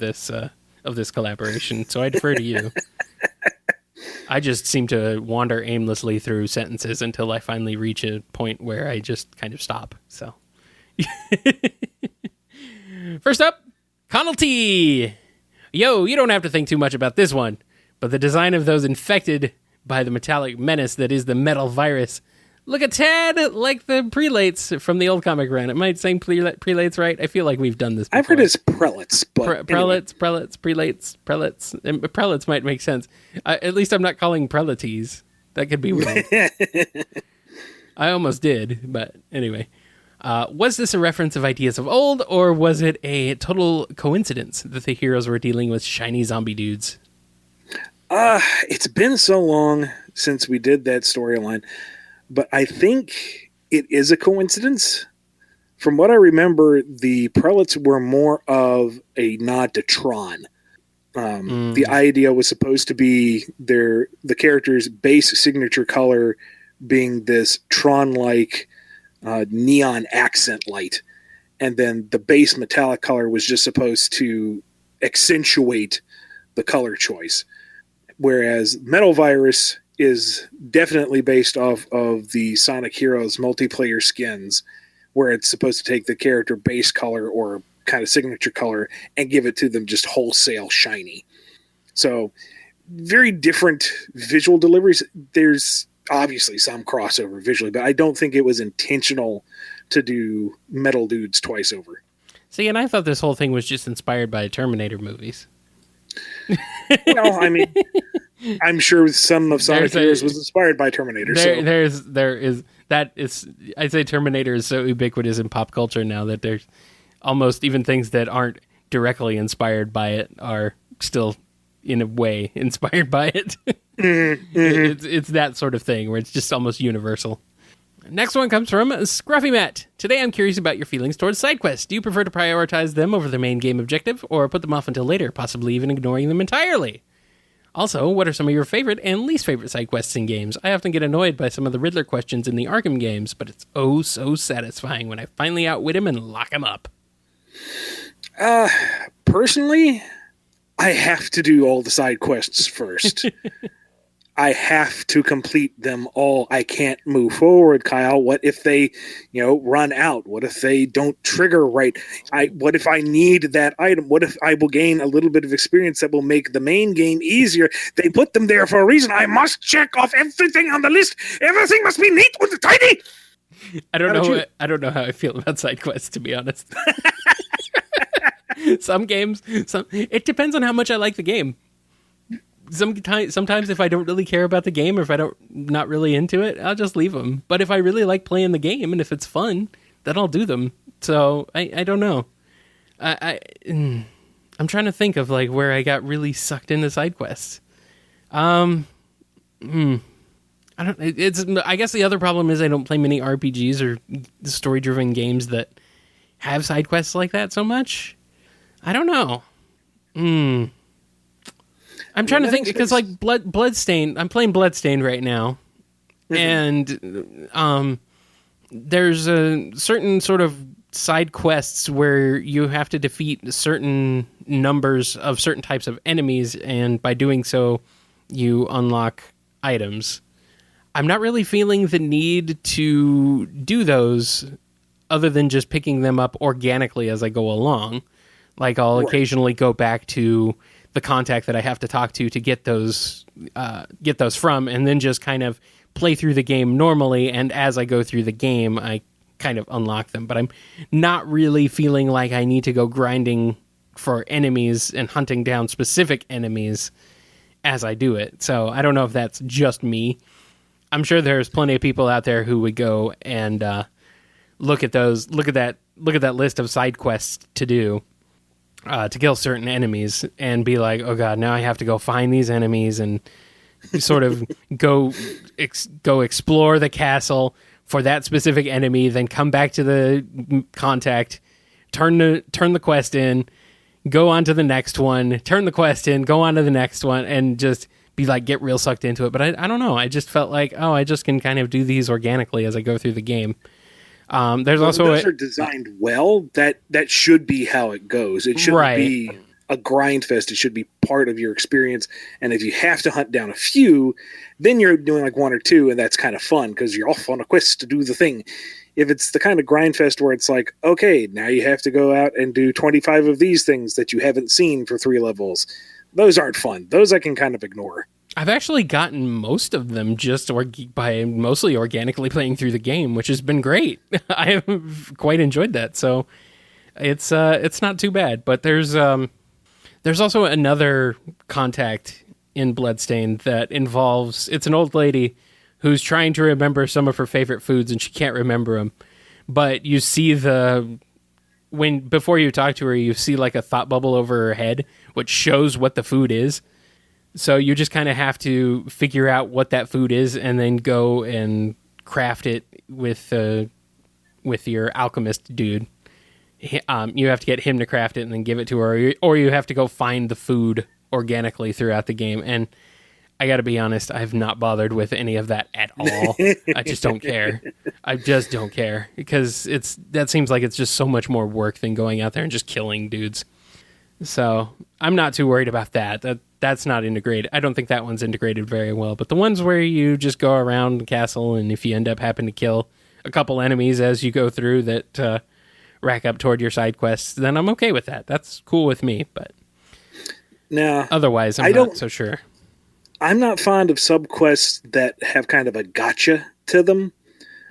this collaboration, so I defer to you. I just seem to wander aimlessly through sentences until I finally reach a point where I just kind of stop. So, first up, Connall T. Yo, you don't have to think too much about this one, but the design of those infected by the metallic menace that is the metal virus look a tad like the Prelates from the old comic run. Am I saying Prelates right? I feel like we've done this before. I've heard it's Prelates, but Prelates, Prelates. And Prelates might make sense. At least I'm not calling Prelates. That could be wrong. I almost did, but anyway. Was this a reference of ideas of old, or was it a total coincidence that the heroes were dealing with shiny zombie dudes? It's been so long since we did that storyline, but I think it is a coincidence. From what I remember, the Prelates were more of a nod to Tron. The idea was supposed to be the character's base signature color being this Tron-like neon accent light, and then the base metallic color was just supposed to accentuate the color choice. Whereas Metal Virus is definitely based off of the Sonic Heroes multiplayer skins, where it's supposed to take the character base color or kind of signature color and give it to them just wholesale shiny. So very different visual deliveries. There's obviously some crossover visually, but I don't think it was intentional to do metal dudes twice over. See, and I thought this whole thing was just inspired by Terminator movies. Well, I mean, I'm sure some of Sonic Heroes was inspired by Terminator. I'd say Terminator is so ubiquitous in pop culture now that there's almost even things that aren't directly inspired by it are still in a way inspired by it. It's that sort of thing where it's just almost universal. Next one comes from ScruffyMatt. Today I'm curious about your feelings towards side quests. Do you prefer to prioritize them over the main game objective, or put them off until later, possibly even ignoring them entirely? Also, what are some of your favorite and least favorite side quests in games? I often get annoyed by some of the Riddler questions in the Arkham games, but it's oh so satisfying when I finally outwit him and lock him up. Personally, I have to do all the side quests first. I have to complete them all. I can't move forward, Kyle. What if they, run out? What if they don't trigger right? What if I need that item? What if I will gain a little bit of experience that will make the main game easier? They put them there for a reason. I must check off everything on the list. Everything must be neat and tidy. I don't know how I feel about side quests, to be honest. Some games, it depends on how much I like the game. Sometimes if I don't really care about the game, or if not really into it, I'll just leave them. But if I really like playing the game and if it's fun, then I'll do them. So I don't know. I'm trying to think of like where I got really sucked into side quests. I guess the other problem is I don't play many RPGs or story-driven games that have side quests like that so much. I don't know. I'm trying to think because like Bloodstained, I'm playing Bloodstained right now, and there's a certain sort of side quests where you have to defeat certain numbers of certain types of enemies, and by doing so, you unlock items. I'm not really feeling the need to do those other than just picking them up organically as I go along. Like I'll occasionally go back to the contact that I have to talk to get those from, and then just kind of play through the game normally. And as I go through the game, I kind of unlock them. But I'm not really feeling like I need to go grinding for enemies and hunting down specific enemies as I do it. So I don't know if that's just me. I'm sure there's plenty of people out there who would go and look at that list of side quests to do. To kill certain enemies and be like, oh god, now I have to go find these enemies and sort of go explore the castle for that specific enemy, then come back to the contact, turn the quest in, go on to the next one, turn the quest in, go on to the next one, and just be like, get real sucked into it. But I don't know. I just felt like, I just can kind of do these organically as I go through the game. Those are designed well. That should be how it goes. It shouldn't be a grind fest. It should be part of your experience. And if you have to hunt down a few, then you're doing like one or two, and that's kind of fun because you're off on a quest to do the thing. If it's the kind of grind fest where it's like, okay, now you have to go out and do 25 of these things that you haven't seen for 3 levels, those aren't fun. Those I can kind of ignore. I've actually gotten most of them just by mostly organically playing through the game, which has been great. I have quite enjoyed that, so it's not too bad. But there's also another contact in Bloodstained that involves, it's an old lady who's trying to remember some of her favorite foods and she can't remember them. But you see before you talk to her, you see like a thought bubble over her head, which shows what the food is. So you just kind of have to figure out what that food is and then go and craft it with your alchemist dude. You have to get him to craft it and then give it to her, or you have to go find the food organically throughout the game. And I got to be honest, I've not bothered with any of that at all. I just don't care. I just don't care because that seems like it's just so much more work than going out there and just killing dudes. So I'm not too worried about that. That's not integrated. I don't think that one's integrated very well. But the ones where you just go around the castle and if you end up having to kill a couple enemies as you go through that rack up toward your side quests, then I'm okay with that. That's cool with me. But now, otherwise, I'm not so sure. I'm not fond of subquests that have kind of a gotcha to them.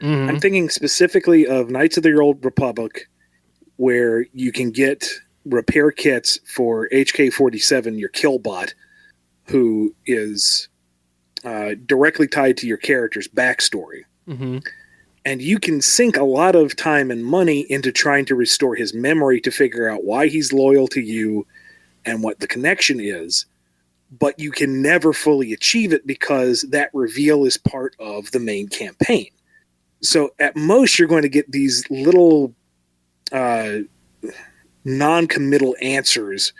Mm-hmm. I'm thinking specifically of Knights of the Old Republic, where you can get repair kits for HK-47, your killbot, who is directly tied to your character's backstory. Mm-hmm. And you can sink a lot of time and money into trying to restore his memory to figure out why he's loyal to you and what the connection is. but you can never fully achieve it because that reveal is part of the main campaign. So at most, you're going to get these little non-committal answers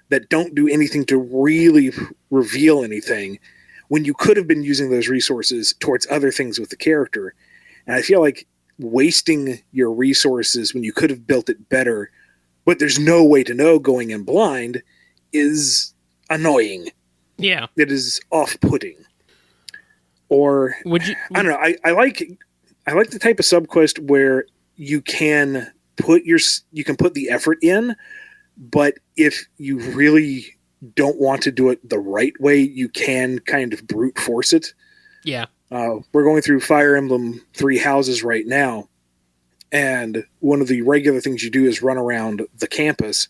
that don't do anything to really reveal anything when you could have been using those resources towards other things with the character. And I feel like wasting your resources when you could have built it better, but there's no way to know going in blind, is annoying. Yeah. It is off-putting. Or I don't know. I like the type of subquest where you can put the effort in, but if you really don't want to do it the right way, you can kind of brute force it. Yeah. We're going through Fire Emblem 3 Houses right now, and one of the regular things you do is run around the campus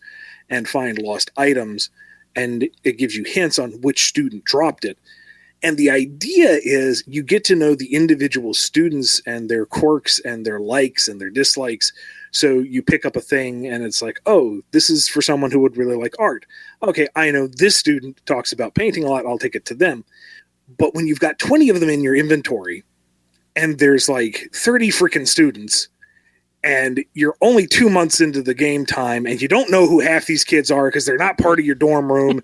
and find lost items, and it gives you hints on which student dropped it. And the idea is you get to know the individual students and their quirks and their likes and their dislikes. So you pick up a thing and it's like, oh, this is for someone who would really like art. Okay, I know this student talks about painting a lot. I'll take it to them. But when you've got 20 of them in your inventory and there's like 30 freaking students and you're only 2 months into the game time and you don't know who half these kids are because they're not part of your dorm room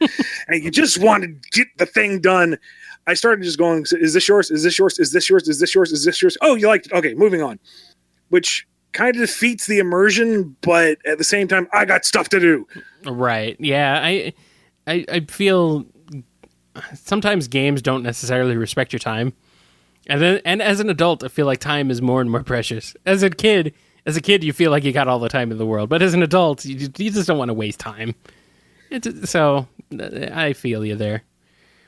and you just want to get the thing done, I started just going, is this yours? Is this yours? Is this yours? Is this yours? Is this yours? Oh, you liked it. Okay, moving on. Which kind of defeats the immersion, but at the same time, I got stuff to do. Right. Yeah. I feel sometimes games don't necessarily respect your time. And as an adult, I feel like time is more and more precious. As a kid, you feel like you got all the time in the world. But as an adult, you just don't want to waste time. So I feel you there.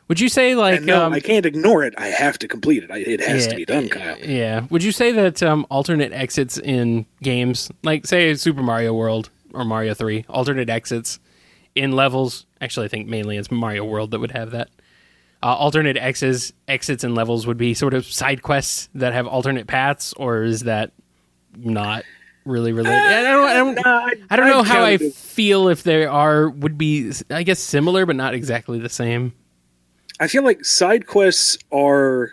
Would you say like... And no, I can't ignore it. I have to complete it. It has to be done, Kyle. Yeah. Would you say that alternate exits in games, like say Super Mario World or Mario 3, alternate exits in levels... Actually, I think mainly it's Mario World that would have that. Alternate exits in levels would be sort of side quests that have alternate paths, or is that not really related? I don't know how I feel if they would be, I guess, similar, but not exactly the same. I feel like side quests are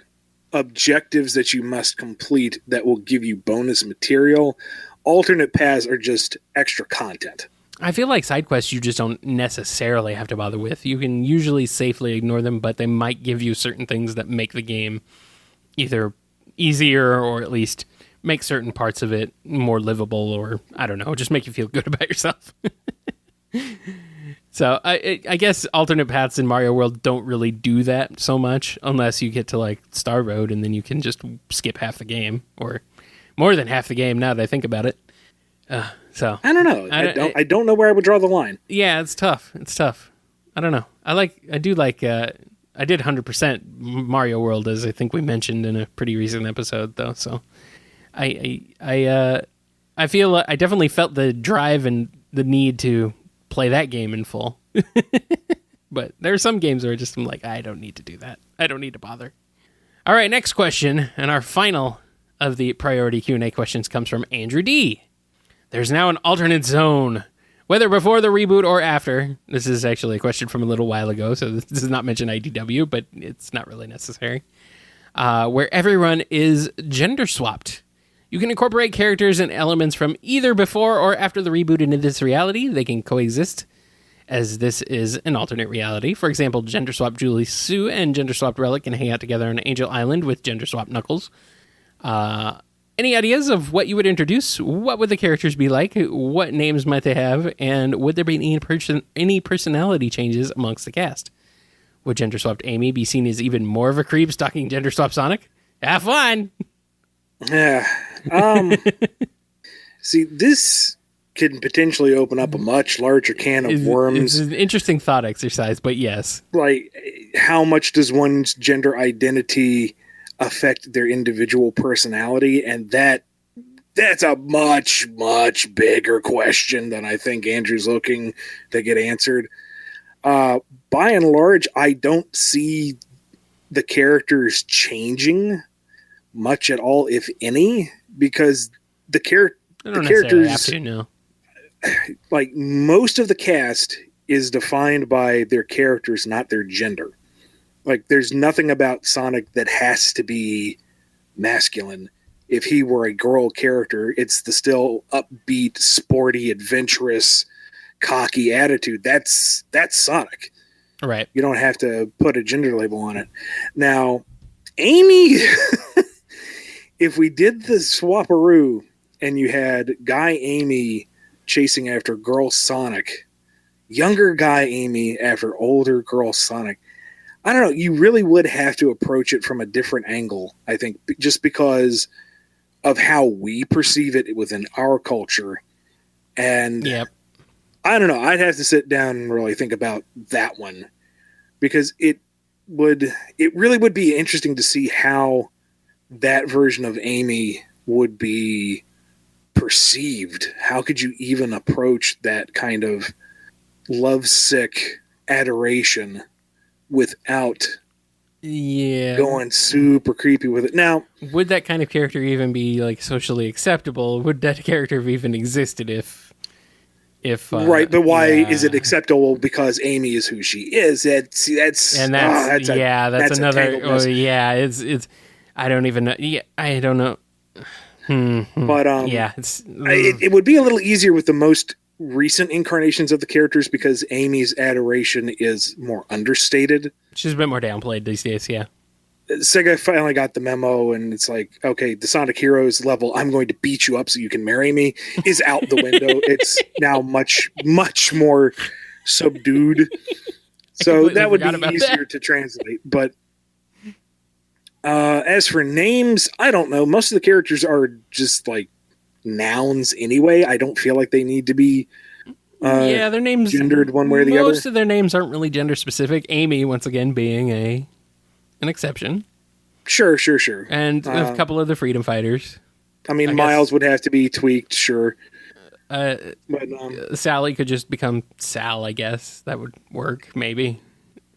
objectives that you must complete that will give you bonus material. Alternate paths are just extra content. I feel like side quests you just don't necessarily have to bother with. You can usually safely ignore them, but they might give you certain things that make the game either easier or at least make certain parts of it more livable, or I don't know, just make you feel good about yourself. So I guess alternate paths in Mario World don't really do that so much unless you get to like Star Road, and then you can just skip half the game, or more than half the game now that I think about it. So I don't know. I don't know where I would draw the line. Yeah, it's tough. I don't know. I did 100% Mario World, as I think we mentioned in a pretty recent episode, though. So I feel I definitely felt the drive and the need to play that game in full. But there are some games where I'm like, I don't need to do that. I don't need to bother. All right, next question, and our final of the priority Q&A questions comes from Andrew D. There's now an alternate zone, whether before the reboot or after. This is actually a question from a little while ago, so this does not mention IDW, but it's not really necessary. Where everyone is gender swapped. You can incorporate characters and elements from either before or after the reboot into this reality. They can coexist, as this is an alternate reality. For example, gender swapped Julie Sue and gender swapped Relic can hang out together on Angel Island with gender swapped Knuckles. Any ideas of what you would introduce? What would the characters be like? What names might they have? And would there be any personality changes amongst the cast? Would gender swapped Amy be seen as even more of a creep stalking gender swapped Sonic? Have fun! Yeah. See, this could potentially open up a much larger can of worms. It's an interesting thought exercise, but yes. Like, how much does one's gender identity affect their individual personality? And that's a much, much bigger question than I think Andrew's looking to get answered. By and large, I don't see the characters changing much at all, if any, because the characters, have to, no. like most of the cast is defined by their characters, not their gender. Like, there's nothing about Sonic that has to be masculine. If he were a girl character, it's the still upbeat, sporty, adventurous, cocky attitude. That's Sonic. Right. You don't have to put a gender label on it. Now, Amy, if we did the swaparoo and you had guy Amy chasing after girl Sonic, younger guy Amy after older girl Sonic, I don't know, you really would have to approach it from a different angle, I think, just because of how we perceive it within our culture. And Yep. I don't know, I'd have to sit down and really think about that one, because it really would be interesting to see how that version of Amy would be perceived. How could you even approach that kind of lovesick adoration without going super creepy with it? Now, would that kind of character even be like socially acceptable? Would that character have even existed if right, but why is it acceptable? Because Amy is who she is. That's another. It's I don't even know. Yeah, I don't know. But it would be a little easier with the most recent incarnations of the characters, because Amy's adoration is more understated. She's a bit more downplayed these days. Yeah. Sega finally got the memo, and it's like, okay, the Sonic Heroes level, I'm going to beat you up so you can marry me, is out the window. It's now much, much more subdued. So that would be easier to translate. But as for names, I don't know. Most of the characters are just like nouns anyway. I don't feel like they need to be their names gendered one way or the other. Most of their names aren't really gender specific. Amy, once again, being an exception. Sure. And a couple of the freedom fighters. I mean, Miles would have to be tweaked, sure. But Sally could just become Sal, I guess. That would work, maybe.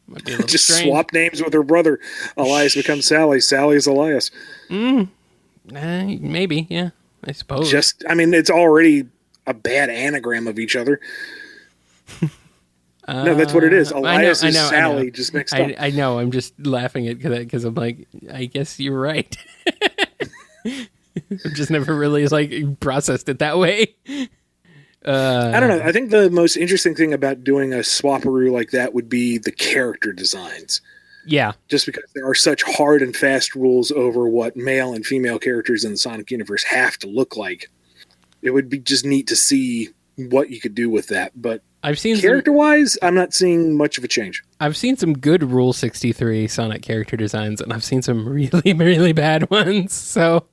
Might be a little just strange. swap names with her brother. Elias becomes Sally. Sally is Elias. Maybe, yeah. I suppose. It's already a bad anagram of each other. No, that's what it is. Elias is Sally, just mixed up. I know. I'm just laughing at because I'm like, I guess you're right. I've just never really processed it that way. I don't know. I think the most interesting thing about doing a swaparoo like that would be the character designs. Yeah. Just because there are such hard and fast rules over what male and female characters in the Sonic universe have to look like. It would be just neat to see what you could do with that. But I've seen character-wise, I'm not seeing much of a change. I've seen some good Rule 63 Sonic character designs, and I've seen some really, really bad ones. So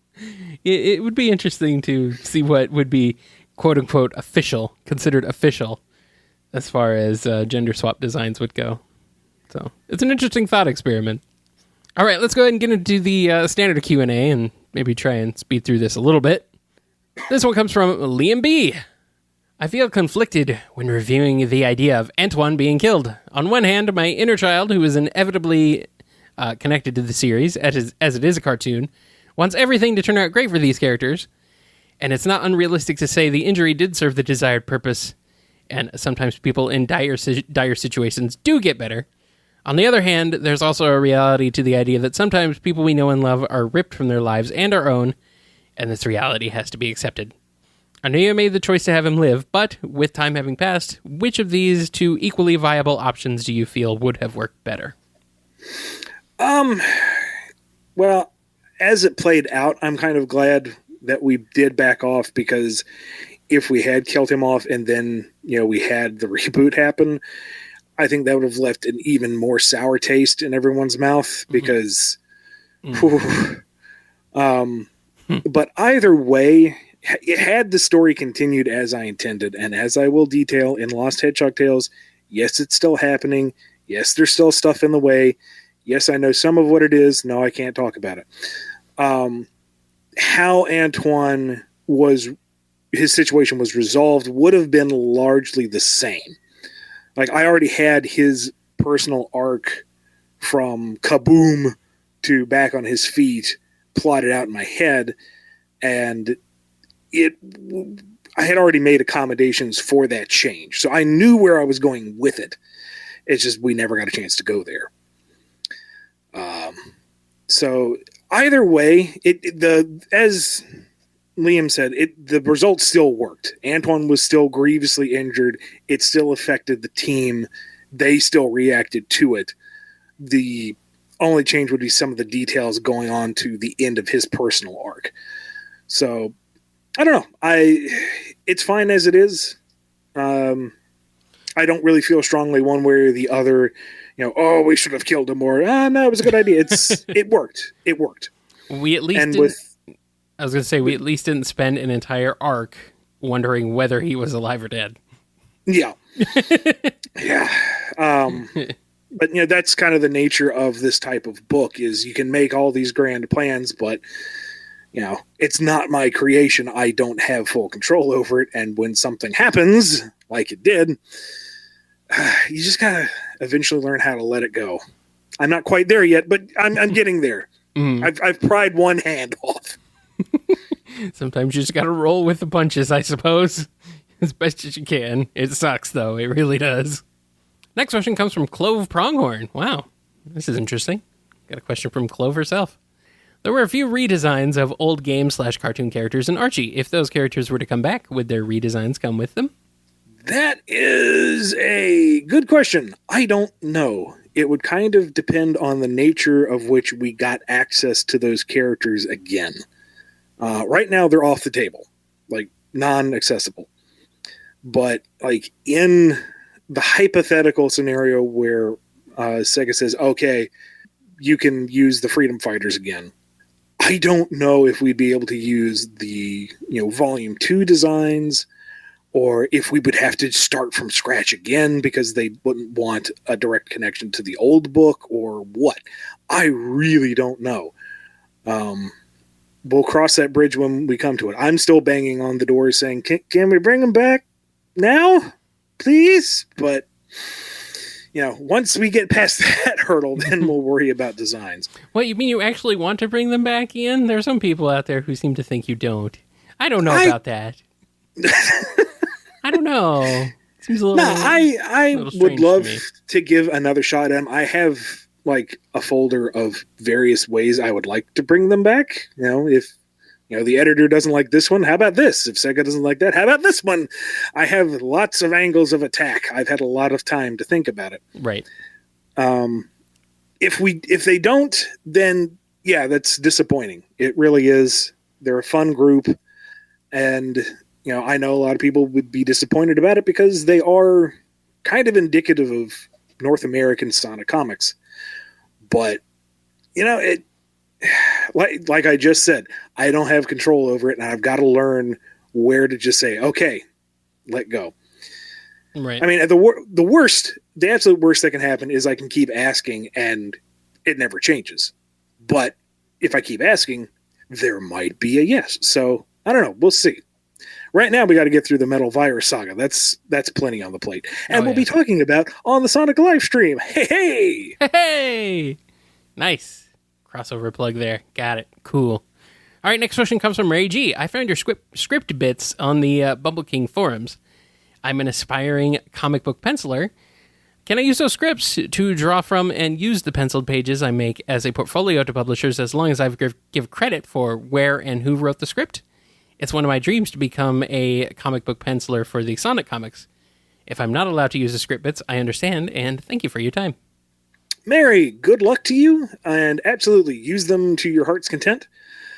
it would be interesting to see what would be quote-unquote considered official, as far as gender swap designs would go. So it's an interesting thought experiment. All right, let's go ahead and get into the standard Q&A and maybe try and speed through this a little bit. This one comes from Liam B. I feel conflicted when reviewing the idea of Antoine being killed. On one hand, my inner child, who is inevitably connected to the series, as it is a cartoon, wants everything to turn out great for these characters, and it's not unrealistic to say the injury did serve the desired purpose, and sometimes people in dire situations do get better. On the other hand, there's also a reality to the idea that sometimes people we know and love are ripped from their lives and our own, and this reality has to be accepted. I know you made the choice to have him live, but with time having passed, which of these two equally viable options do you feel would have worked better? Well, as it played out, I'm kind of glad that we did back off, because if we had killed him off and then, we had the reboot happen, I think that would have left an even more sour taste in everyone's mouth, because but either way, had the story continued as I intended, and as I will detail in Lost Hedgehog Tales, yes, it's still happening. Yes, there's still stuff in the way. Yes, I know some of what it is. No, I can't talk about it. How Antoine his situation was resolved would have been largely the same. Like, I already had his personal arc from kaboom to back on his feet plotted out in my head, and I had already made accommodations for that change. So I knew where I was going with it. It's just we never got a chance to go there. So either way, as Liam said, the result still worked. Antoine was still grievously injured. It still affected the team. They still reacted to it. The only change would be some of the details going on to the end of his personal arc. So I don't know. It's fine as it is. I don't really feel strongly one way or the other. Oh, we should have killed him more. No, it was a good idea. It worked. It worked. We at least I was going to say, we at least didn't spend an entire arc wondering whether he was alive or dead. Yeah. Yeah. But that's kind of the nature of this type of book is you can make all these grand plans, but it's not my creation. I don't have full control over it. And when something happens, like it did, you just gotta eventually learn how to let it go. I'm not quite there yet, but I'm getting there. I've pried one hand off. Sometimes you just gotta roll with the punches, I suppose, as best as you can. It sucks, though. It really does. Next question comes from Clove Pronghorn. Wow, this is interesting. Got a question from Clove herself. There were a few redesigns of old game/cartoon characters in Archie. If those characters were to come back, would their redesigns come with them? That is a good question. I don't know. It would kind of depend on the nature of which we got access to those characters again. Right now, they're off the table, like non-accessible. But like in the hypothetical scenario where Sega says, okay, you can use the Freedom Fighters again. I don't know if we'd be able to use the Volume 2 designs, or if we would have to start from scratch again because they wouldn't want a direct connection to the old book, or what. I really don't know. We'll cross that bridge when we come to it. I'm still banging on the door saying, can we bring them back now, please? But, once we get past that hurdle, then we'll worry about designs. What, you mean you actually want to bring them back, Ian? There are some people out there who seem to think you don't. I don't know about that. I don't know. Seems a little. No, I would love to give another shot at them. I have like a folder of various ways I would like to bring them back. If the editor doesn't like this one, how about this? If Sega doesn't like that, how about this one? I have lots of angles of attack. I've had a lot of time to think about it. Right. If they don't, then yeah, that's disappointing. It really is. They're a fun group, and I know a lot of people would be disappointed about it because they are kind of indicative of North American Sonic comics. But, it, like I just said, I don't have control over it, and I've got to learn where to just say, okay, let go. Right. I mean, the absolute worst that can happen is I can keep asking, and it never changes. But if I keep asking, there might be a yes. So, I don't know. We'll see. Right now, we got to get through the Metal Virus saga. That's plenty on the plate. And we'll be talking about on the Sonic live stream. Hey! Hey! Nice. Crossover plug there. Got it. Cool. All right, next question comes from Ray G. I found your script bits on the Bumble King forums. I'm an aspiring comic book penciler. Can I use those scripts to draw from and use the penciled pages I make as a portfolio to publishers as long as I give credit for where and who wrote the script? It's one of my dreams to become a comic book penciler for the Sonic comics. If I'm not allowed to use the script bits, I understand, and thank you for your time. Mary, good luck to you, and absolutely use them to your heart's content.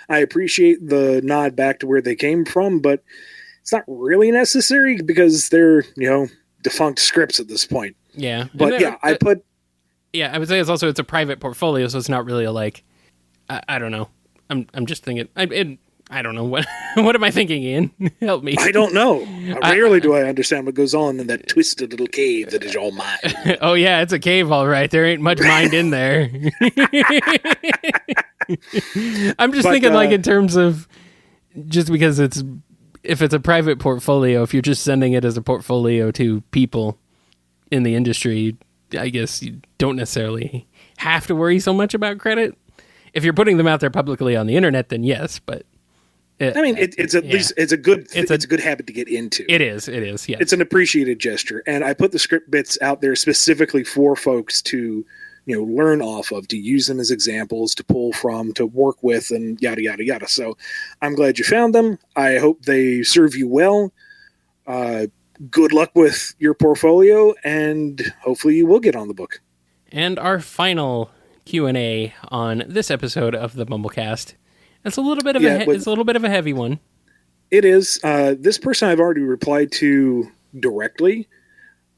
I appreciate the nod back to where they came from, but it's not really necessary because they're, defunct scripts at this point. Yeah. But I would say it's a private portfolio, so it's not really I don't know. I'm just thinking, I don't know. What am I thinking, Ian? Help me. I don't know. Rarely do I understand what goes on in that twisted little cave that is your mind. Oh, yeah, it's a cave, all right. There ain't much mind in there. I'm just thinking, in terms of just because if it's a private portfolio, if you're just sending it as a portfolio to people in the industry, I guess you don't necessarily have to worry so much about credit. If you're putting them out there publicly on the internet, then yes, but I mean, it's at least it's a good habit to get into. It is. Yes. It's an appreciated gesture, and I put the script bits out there specifically for folks to, learn off of, to use them as examples, to pull from, to work with, and yada yada yada. So, I'm glad you found them. I hope they serve you well. Good luck with your portfolio, and hopefully you will get on the book. And our final Q&A on this episode of the BumbleKast. It's a little bit of a heavy one. It is. This person I've already replied to directly.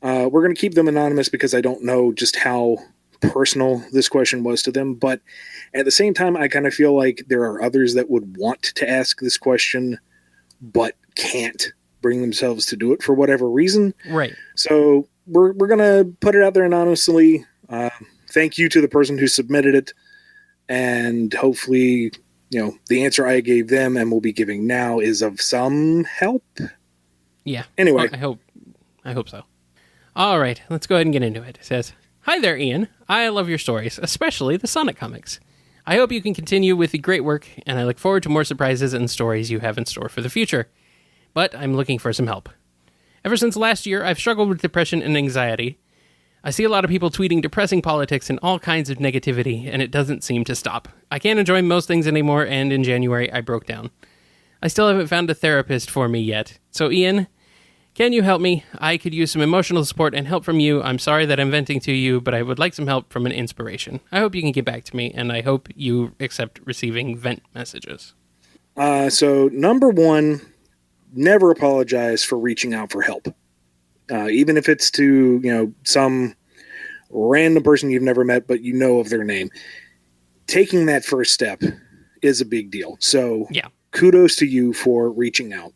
We're going to keep them anonymous because I don't know just how personal this question was to them. But at the same time, I kind of feel like there are others that would want to ask this question, but can't bring themselves to do it for whatever reason. Right. So we're going to put it out there anonymously. Thank you to the person who submitted it. And hopefully, the answer I gave them and will be giving now is of some help. Yeah. Anyway. Well, I hope so. All right, let's go ahead and get into it. It says, "Hi there, Ian. I love your stories, especially the Sonic comics. I hope you can continue with the great work, and I look forward to more surprises and stories you have in store for the future. But I'm looking for some help. Ever since last year, I've struggled with depression and anxiety. I see a lot of people tweeting depressing politics and all kinds of negativity, and it doesn't seem to stop. I can't enjoy most things anymore, and in January, I broke down. I still haven't found a therapist for me yet. So, Ian, can you help me? I could use some emotional support and help from you. I'm sorry that I'm venting to you, but I would like some help from an inspiration. I hope you can get back to me, and I hope you accept receiving vent messages." So, number one, never apologize for reaching out for help. Even if it's to, some random person you've never met, but you know of their name. Taking that first step is a big deal. So yeah, kudos to you for reaching out.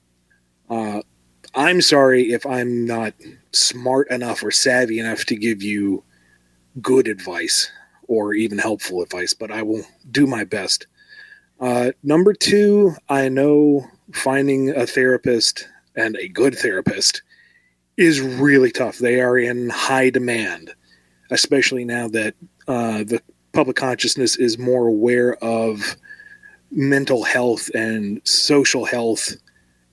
I'm sorry if I'm not smart enough or savvy enough to give you good advice or even helpful advice, but I will do my best. Number two, I know finding a therapist, and a good therapist, is really tough. They are in high demand, especially now that the public consciousness is more aware of mental health and social health.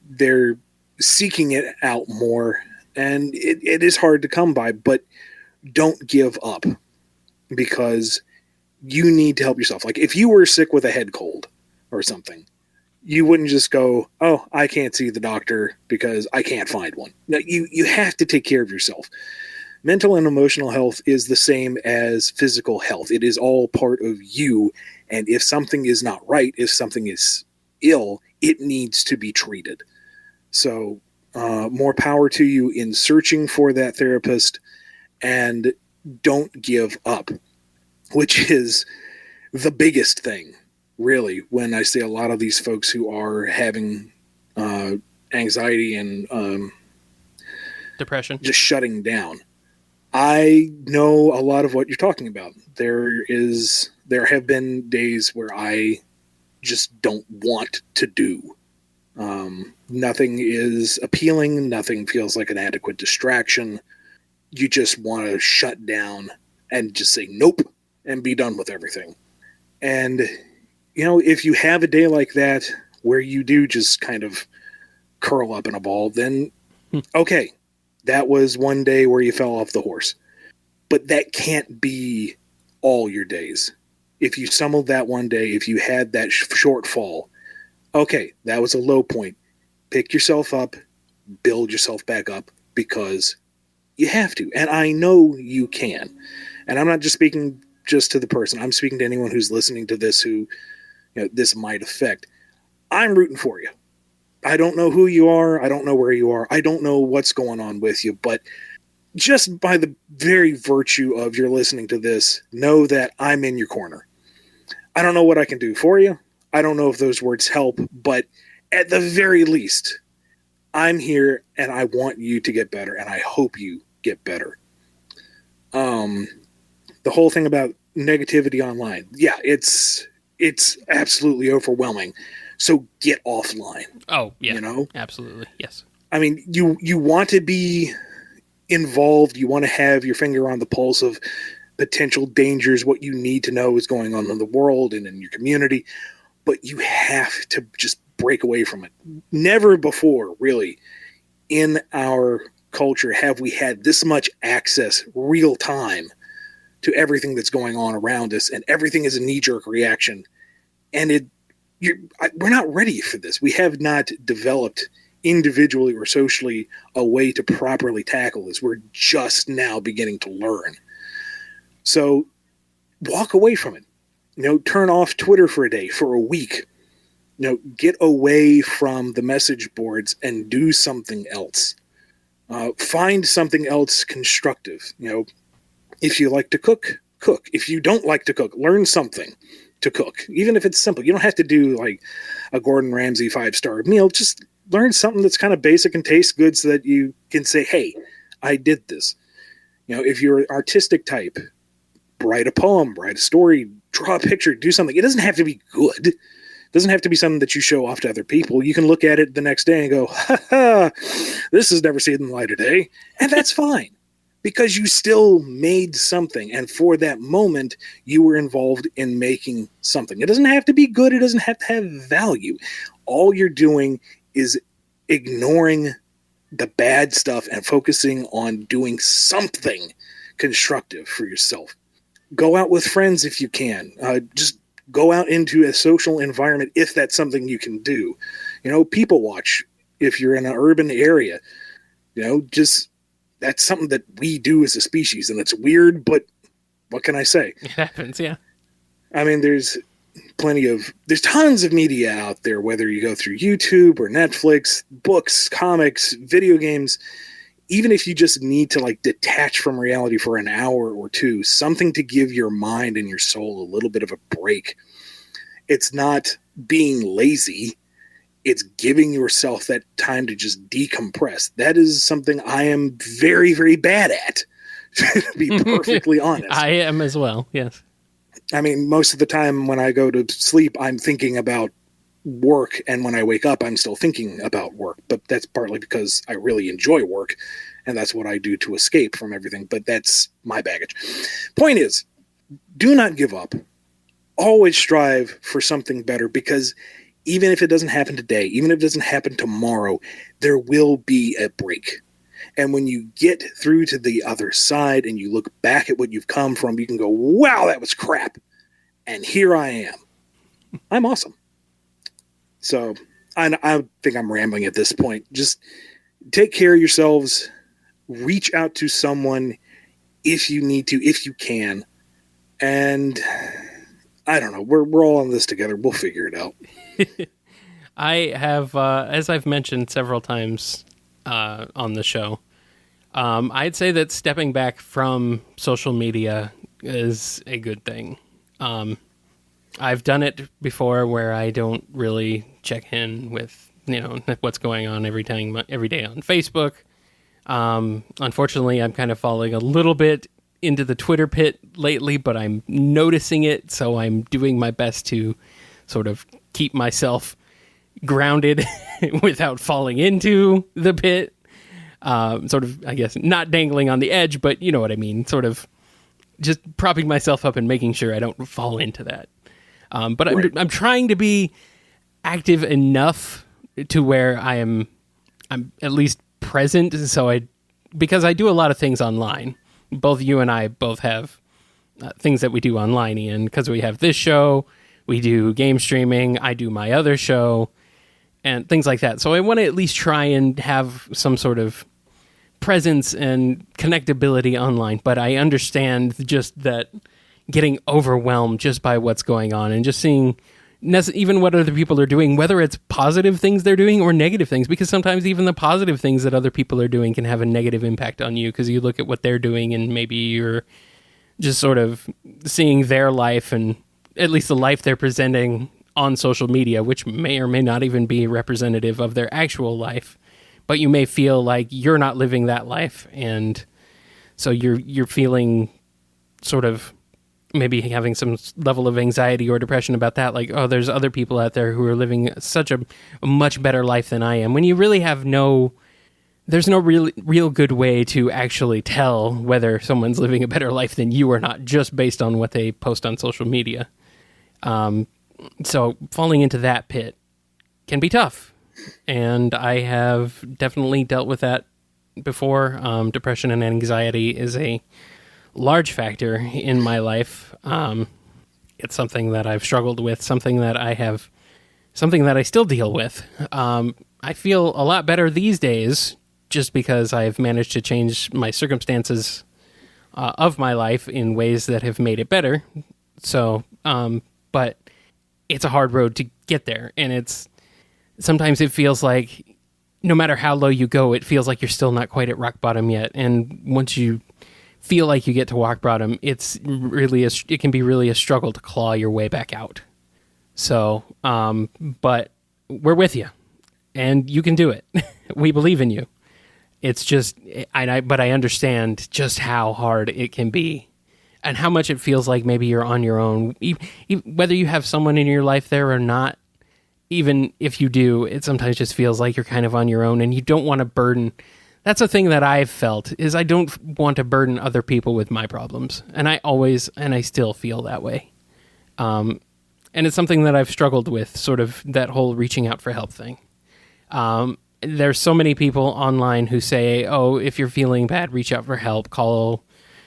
They're seeking it out more, and it is hard to come by, but don't give up, because you need to help yourself. Like, if you were sick with a head cold or something, you wouldn't just go, "Oh, I can't see the doctor because I can't find one." No, you have to take care of yourself. Mental and emotional health is the same as physical health. It is all part of you. And if something is not right, if something is ill, it needs to be treated. So more power to you in searching for that therapist, and don't give up, which is the biggest thing, really, when I see a lot of these folks who are having anxiety and depression, just shutting down. I know a lot of what you're talking about. There have been days where I just don't want to do. Nothing is appealing. Nothing feels like an adequate distraction. You just want to shut down and just say nope and be done with everything. And, if you have a day like that where you do just kind of curl up in a ball, then okay, that was one day where you fell off the horse. But that can't be all your days. If you stumbled that one day, if you had that shortfall, okay, that was a low point. Pick yourself up, build yourself back up, because you have to. And I know you can. And I'm not just speaking just to the person. I'm speaking to anyone who's listening to this who this might affect. I'm rooting for you. I don't know who you are. I don't know where you are. I don't know what's going on with you. But just by the very virtue of your listening to this, know that I'm in your corner. I don't know what I can do for you. I don't know if those words help. But at the very least, I'm here, and I want you to get better, and I hope you get better. The whole thing about negativity online, yeah, it's absolutely overwhelming. So get offline. Oh, yeah. Absolutely. Yes. I mean, you want to be involved. You want to have your finger on the pulse of potential dangers, what you need to know is going on in the world and in your community. But you have to just break away from it. Never before, really, in our culture have we had this much access real time to everything that's going on around us, and everything is a knee-jerk reaction. And we're not ready for this. We have not developed individually or socially a way to properly tackle this. We're just now beginning to learn. So walk away from it. Turn off Twitter for a day, for a week. Get away from the message boards and do something else. Find something else constructive. If you like to cook, cook. If you don't like to cook, learn something to cook. Even if it's simple. You don't have to do like a Gordon Ramsay 5-star meal. Just learn something that's kind of basic and tastes good so that you can say, hey, I did this. If you're an artistic type, write a poem, write a story, draw a picture, do something. It doesn't have to be good. It doesn't have to be something that you show off to other people. You can look at it the next day and go, ha ha, this has never seen the light of day. And that's fine, because you still made something. And for that moment, you were involved in making something. It doesn't have to be good. It doesn't have to have value. All you're doing is ignoring the bad stuff and focusing on doing something constructive for yourself. Go out with friends if you can. Just go out into a social environment if that's something you can do. People watch if you're in an urban area. Just that's something that we do as a species, and it's weird, but what can I say? It happens, yeah. I mean, there's tons of media out there, whether you go through YouTube or Netflix, books, comics, video games. Even if you just need to like detach from reality for an hour or two, something to give your mind and your soul a little bit of a break. It's not being lazy. It's giving yourself that time to just decompress. That is something I am very, very bad at, to be perfectly honest. I am as well, yes. I mean, most of the time when I go to sleep, I'm thinking about work, and when I wake up, I'm still thinking about work. But that's partly because I really enjoy work, and that's what I do to escape from everything. But that's my baggage. Point is, do not give up. Always strive for something better, because even if it doesn't happen today, even if it doesn't happen tomorrow, there will be a break. And when you get through to the other side and you look back at what you've come from, you can go, wow, that was crap. And here I am. I'm awesome. So I think I'm rambling at this point. Just take care of yourselves. Reach out to someone if you need to, if you can. And I don't know. We're all on this together. We'll figure it out. I have, as I've mentioned several times on the show, I'd say that stepping back from social media is a good thing. I've done it before where I don't really check in with, what's going on every day on Facebook. Unfortunately, I'm kind of falling a little bit into the Twitter pit lately, but I'm noticing it, so I'm doing my best to sort of keep myself grounded without falling into the pit. Sort of, I guess, not dangling on the edge, but you know what I mean, sort of just propping myself up and making sure I don't fall into that. But right. I'm trying to be active enough to where I'm at least present. So because I do a lot of things online. Both you and I both have things that we do online, Ian, because we have this show, we do game streaming, I do my other show, and things like that. So I want to at least try and have some sort of presence and connectability online, but I understand just that getting overwhelmed just by what's going on and just seeing even what other people are doing, whether it's positive things they're doing or negative things, because sometimes even the positive things that other people are doing can have a negative impact on you because you look at what they're doing and maybe you're just sort of seeing their life and at least the life they're presenting on social media, which may or may not even be representative of their actual life, but you may feel like you're not living that life, and so you're feeling sort of maybe having some level of anxiety or depression about that, like, oh, there's other people out there who are living such a much better life than I am, when you really have there's no real good way to actually tell whether someone's living a better life than you or not, just based on what they post on social media. So falling into that pit can be tough. And I have definitely dealt with that before. Depression and anxiety is a large factor in my life. It's something that I've struggled with, something that I still deal with. I feel a lot better these days just because I've managed to change my circumstances of my life in ways that have made it better. So, but it's a hard road to get there. And sometimes it feels like no matter how low you go, it feels like you're still not quite at rock bottom yet. And once you feel like you get to rock bottom, it can be really a struggle to claw your way back out. So, but we're with you and you can do it. We believe in you. It's just, but I understand just how hard it can be and how much it feels like maybe you're on your own, whether you have someone in your life there or not. Even if you do, it sometimes just feels like you're kind of on your own and you don't want to burden. That's a thing that I've felt is I don't want to burden other people with my problems. And I still feel that way. And it's something that I've struggled with, sort of that whole reaching out for help thing. There's so many people online who say, oh, if you're feeling bad, reach out for help, call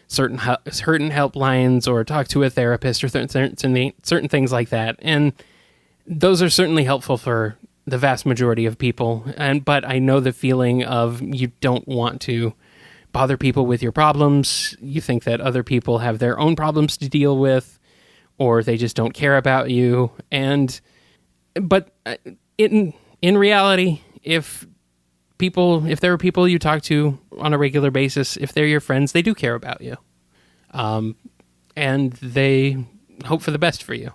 certain helplines or talk to a therapist or certain things like that. And those are certainly helpful for the vast majority of people. But I know the feeling of you don't want to bother people with your problems. You think that other people have their own problems to deal with, or they just don't care about you. But in reality, if there are people you talk to on a regular basis, if they're your friends, they do care about you. And they hope for the best for you.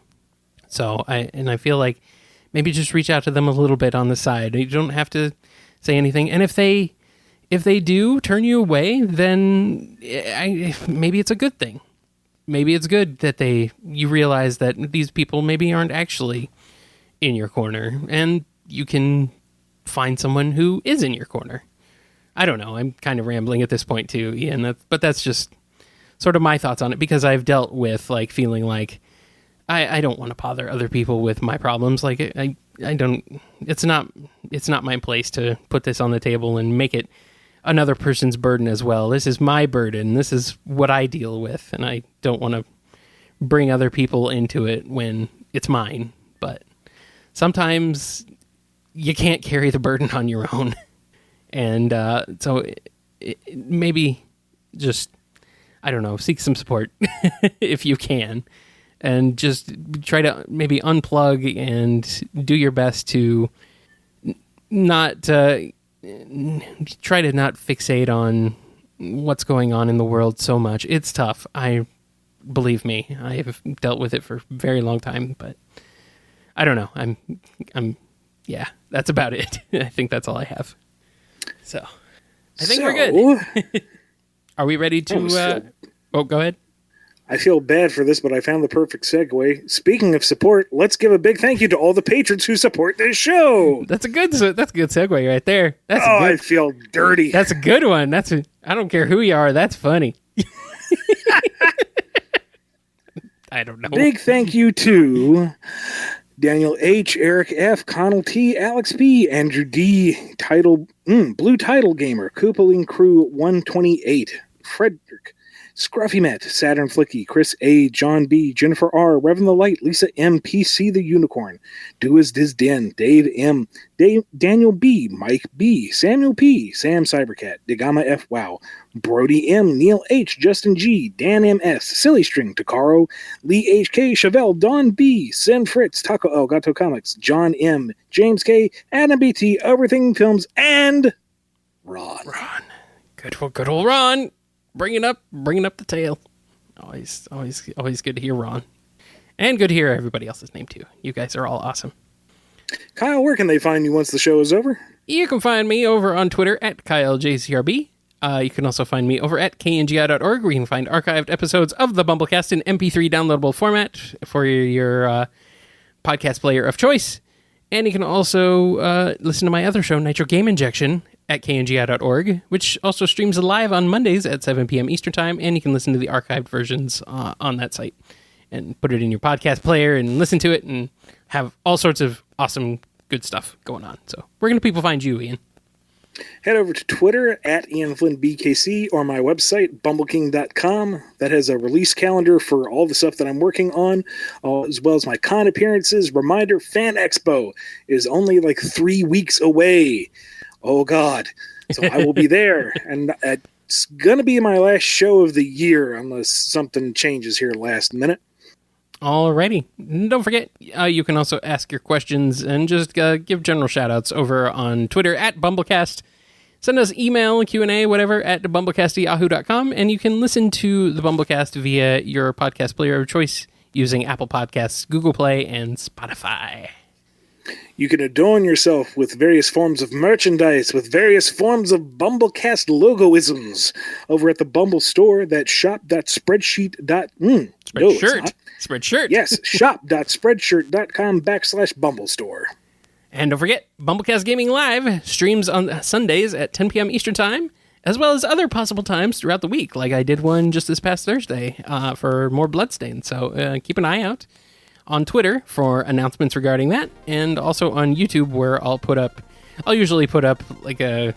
So I feel like maybe just reach out to them a little bit on the side. You don't have to say anything. And if they do turn you away, then maybe it's a good thing. Maybe it's good that you realize that these people maybe aren't actually in your corner, and you can find someone who is in your corner. I don't know. I'm kind of rambling at this point too, Ian. But that's just sort of my thoughts on it, because I've dealt with like feeling like I don't want to bother other people with my problems. Like I don't. It's not my place to put this on the table and make it another person's burden as well. This is my burden. This is what I deal with, and I don't want to bring other people into it when it's mine. But sometimes you can't carry the burden on your own, and so maybe just, I don't know, seek some support if you can. And just try to maybe unplug and do your best to not try to not fixate on what's going on in the world so much. It's tough. Believe me, I have dealt with it for a very long time, but I don't know. Yeah, that's about it. I think that's all I have. So I think we're good. Are we ready to, go ahead. I feel bad for this, but I found the perfect segue. Speaking of support, let's give a big thank you to all the patrons who support this show. That's a good segue right there. I feel dirty. That's a good one. I don't care who you are. That's funny. I don't know. Big thank you to Daniel H., Eric F., Connall T., Alex B., Andrew D., Blue Title Gamer, Koopaling Crew 128, Frederick, ScruffyMatt, Saturn Flicky, Chris A., John B., Jennifer R., Reverend the Light, Lisa M., PC the Unicorn, Do As Diz Den, Dave M., Daniel B., Mike B., Samuel P., Sam Cybercat, Digama F. Wow, Brody M., Neil H., Justin G., Dan M.S., Silly String, Takaro, Lee H.K., Chevelle, Don B., Sen Fritz, Taco L., Gato Comics, John M., James K., Adam B.T., Everything Films, and Ron. Good old Ron. Bringing up the tail. Always good to hear Ron. And good to hear everybody else's name too. You guys are all awesome. Kyle, where can they find you once the show is over? You can find me over on Twitter at KyleJCRB. You can also find me over at kngi.org, where you can find archived episodes of the BumbleKast in MP3 downloadable format for your podcast player of choice. And you can also listen to my other show, Nitro Game Injection, at kngi.org, which also streams live on Mondays at 7 p.m. Eastern Time, and you can listen to the archived versions on that site and put it in your podcast player and listen to it and have all sorts of awesome, good stuff going on. So where can people find you, Ian? Head over to Twitter at IanFlynnBKC or my website, bumbleking.com. That has a release calendar for all the stuff that I'm working on, as well as my con appearances. Reminder, Fan Expo is only like 3 weeks away. Oh, God. So I will be there. And it's going to be my last show of the year unless something changes here last minute. Alrighty. Don't forget, you can also ask your questions and just give general shout-outs over on Twitter at BumbleKast. Send us email, Q&A, whatever, at BumbleKast@yahoo.com, and you can listen to the BumbleKast via your podcast player of choice using Apple Podcasts, Google Play, and Spotify. You can adorn yourself with various forms of merchandise, with various forms of BumbleKast logoisms over at the Bumble store. That's shop.spreadsheet. Spreadshirt. Yes, shop.spreadshirt.com/Bumble store. And don't forget, BumbleKast Gaming Live streams on Sundays at 10 p.m. Eastern Time, as well as other possible times throughout the week, like I did one just this past Thursday for more Bloodstained. So keep an eye out on Twitter for announcements regarding that, and also on YouTube, where I'll usually put up like a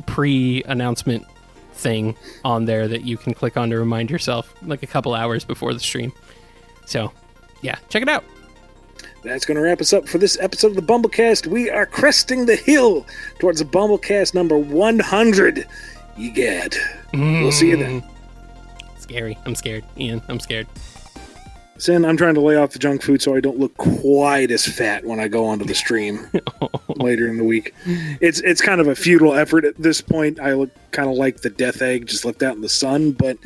pre-announcement thing on there that you can click on to remind yourself like a couple hours before the stream. So yeah, check it out. That's going to wrap us up for this episode of the BumbleKast. We are cresting the hill towards the BumbleKast number 100. Egad. We'll see you then. Scary. I'm scared, Ian. I'm scared. Sin, I'm trying to lay off the junk food so I don't look quite as fat when I go onto the stream later in the week. It's kind of a futile effort at this point. I look kind of like the death egg just left out in the sun, but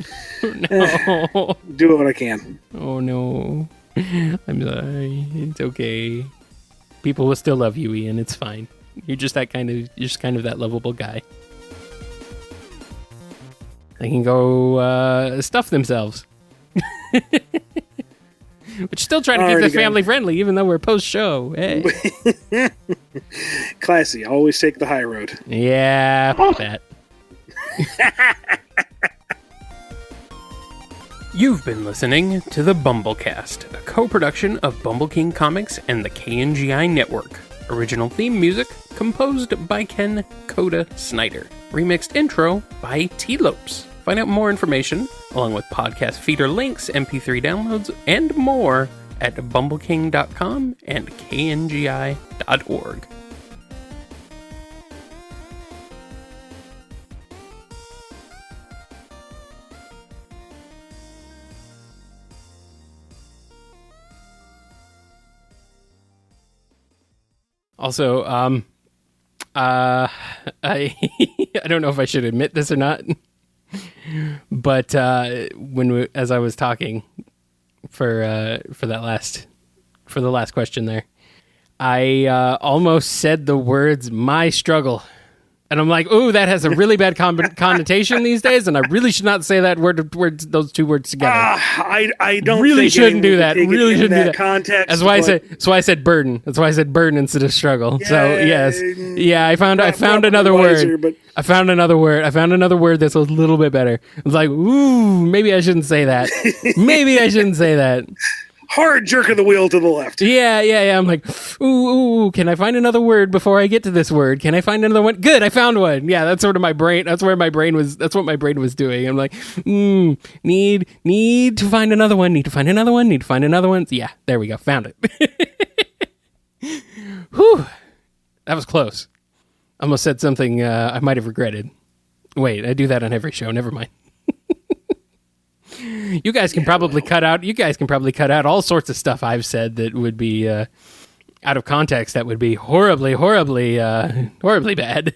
do what I can. Oh no. I'm sorry. It's okay. People will still love you, Ian. It's fine. You're just kind of that lovable guy. They can go stuff themselves. Which still trying to keep this family friendly, even though we're post-show. Hey. Classy. Always take the high road. Yeah, that. You've been listening to the BumbleKast, a co-production of Bumble King Comics and the KNGI Network. Original theme music composed by Ken Coda Snyder. Remixed intro by T-Lopes. Find out more information, along with podcast feeder links, MP3 downloads, and more at bumbleking.com and kngi.org. Also, I don't know if I should admit this or not, but as I was talking for the last question there, I almost said the words "my struggle," and I'm like, "Ooh, that has a really bad connotation these days," and I really should not say that those two words together. I don't really think shouldn't do that. Really shouldn't do that. Context. That's why I said burden. That's why I said burden instead of struggle. Yeah, so yes, yeah, I found another word. But I found another word that's a little bit better. I was like, ooh, maybe I shouldn't say that. Maybe I shouldn't say that. Hard jerk of the wheel to the left. Yeah. I'm like, ooh, can I find another word before I get to this word? Can I find another one? Good, I found one. Yeah, that's sort of my brain. That's what my brain was doing. I'm like, need to find another one. Need to find another one. Yeah, there we go. Found it. Whew. That was close. Almost said something I might have regretted. Wait, I do that on every show. Never mind. You guys can probably cut out all sorts of stuff I've said that would be out of context. That would be horribly bad.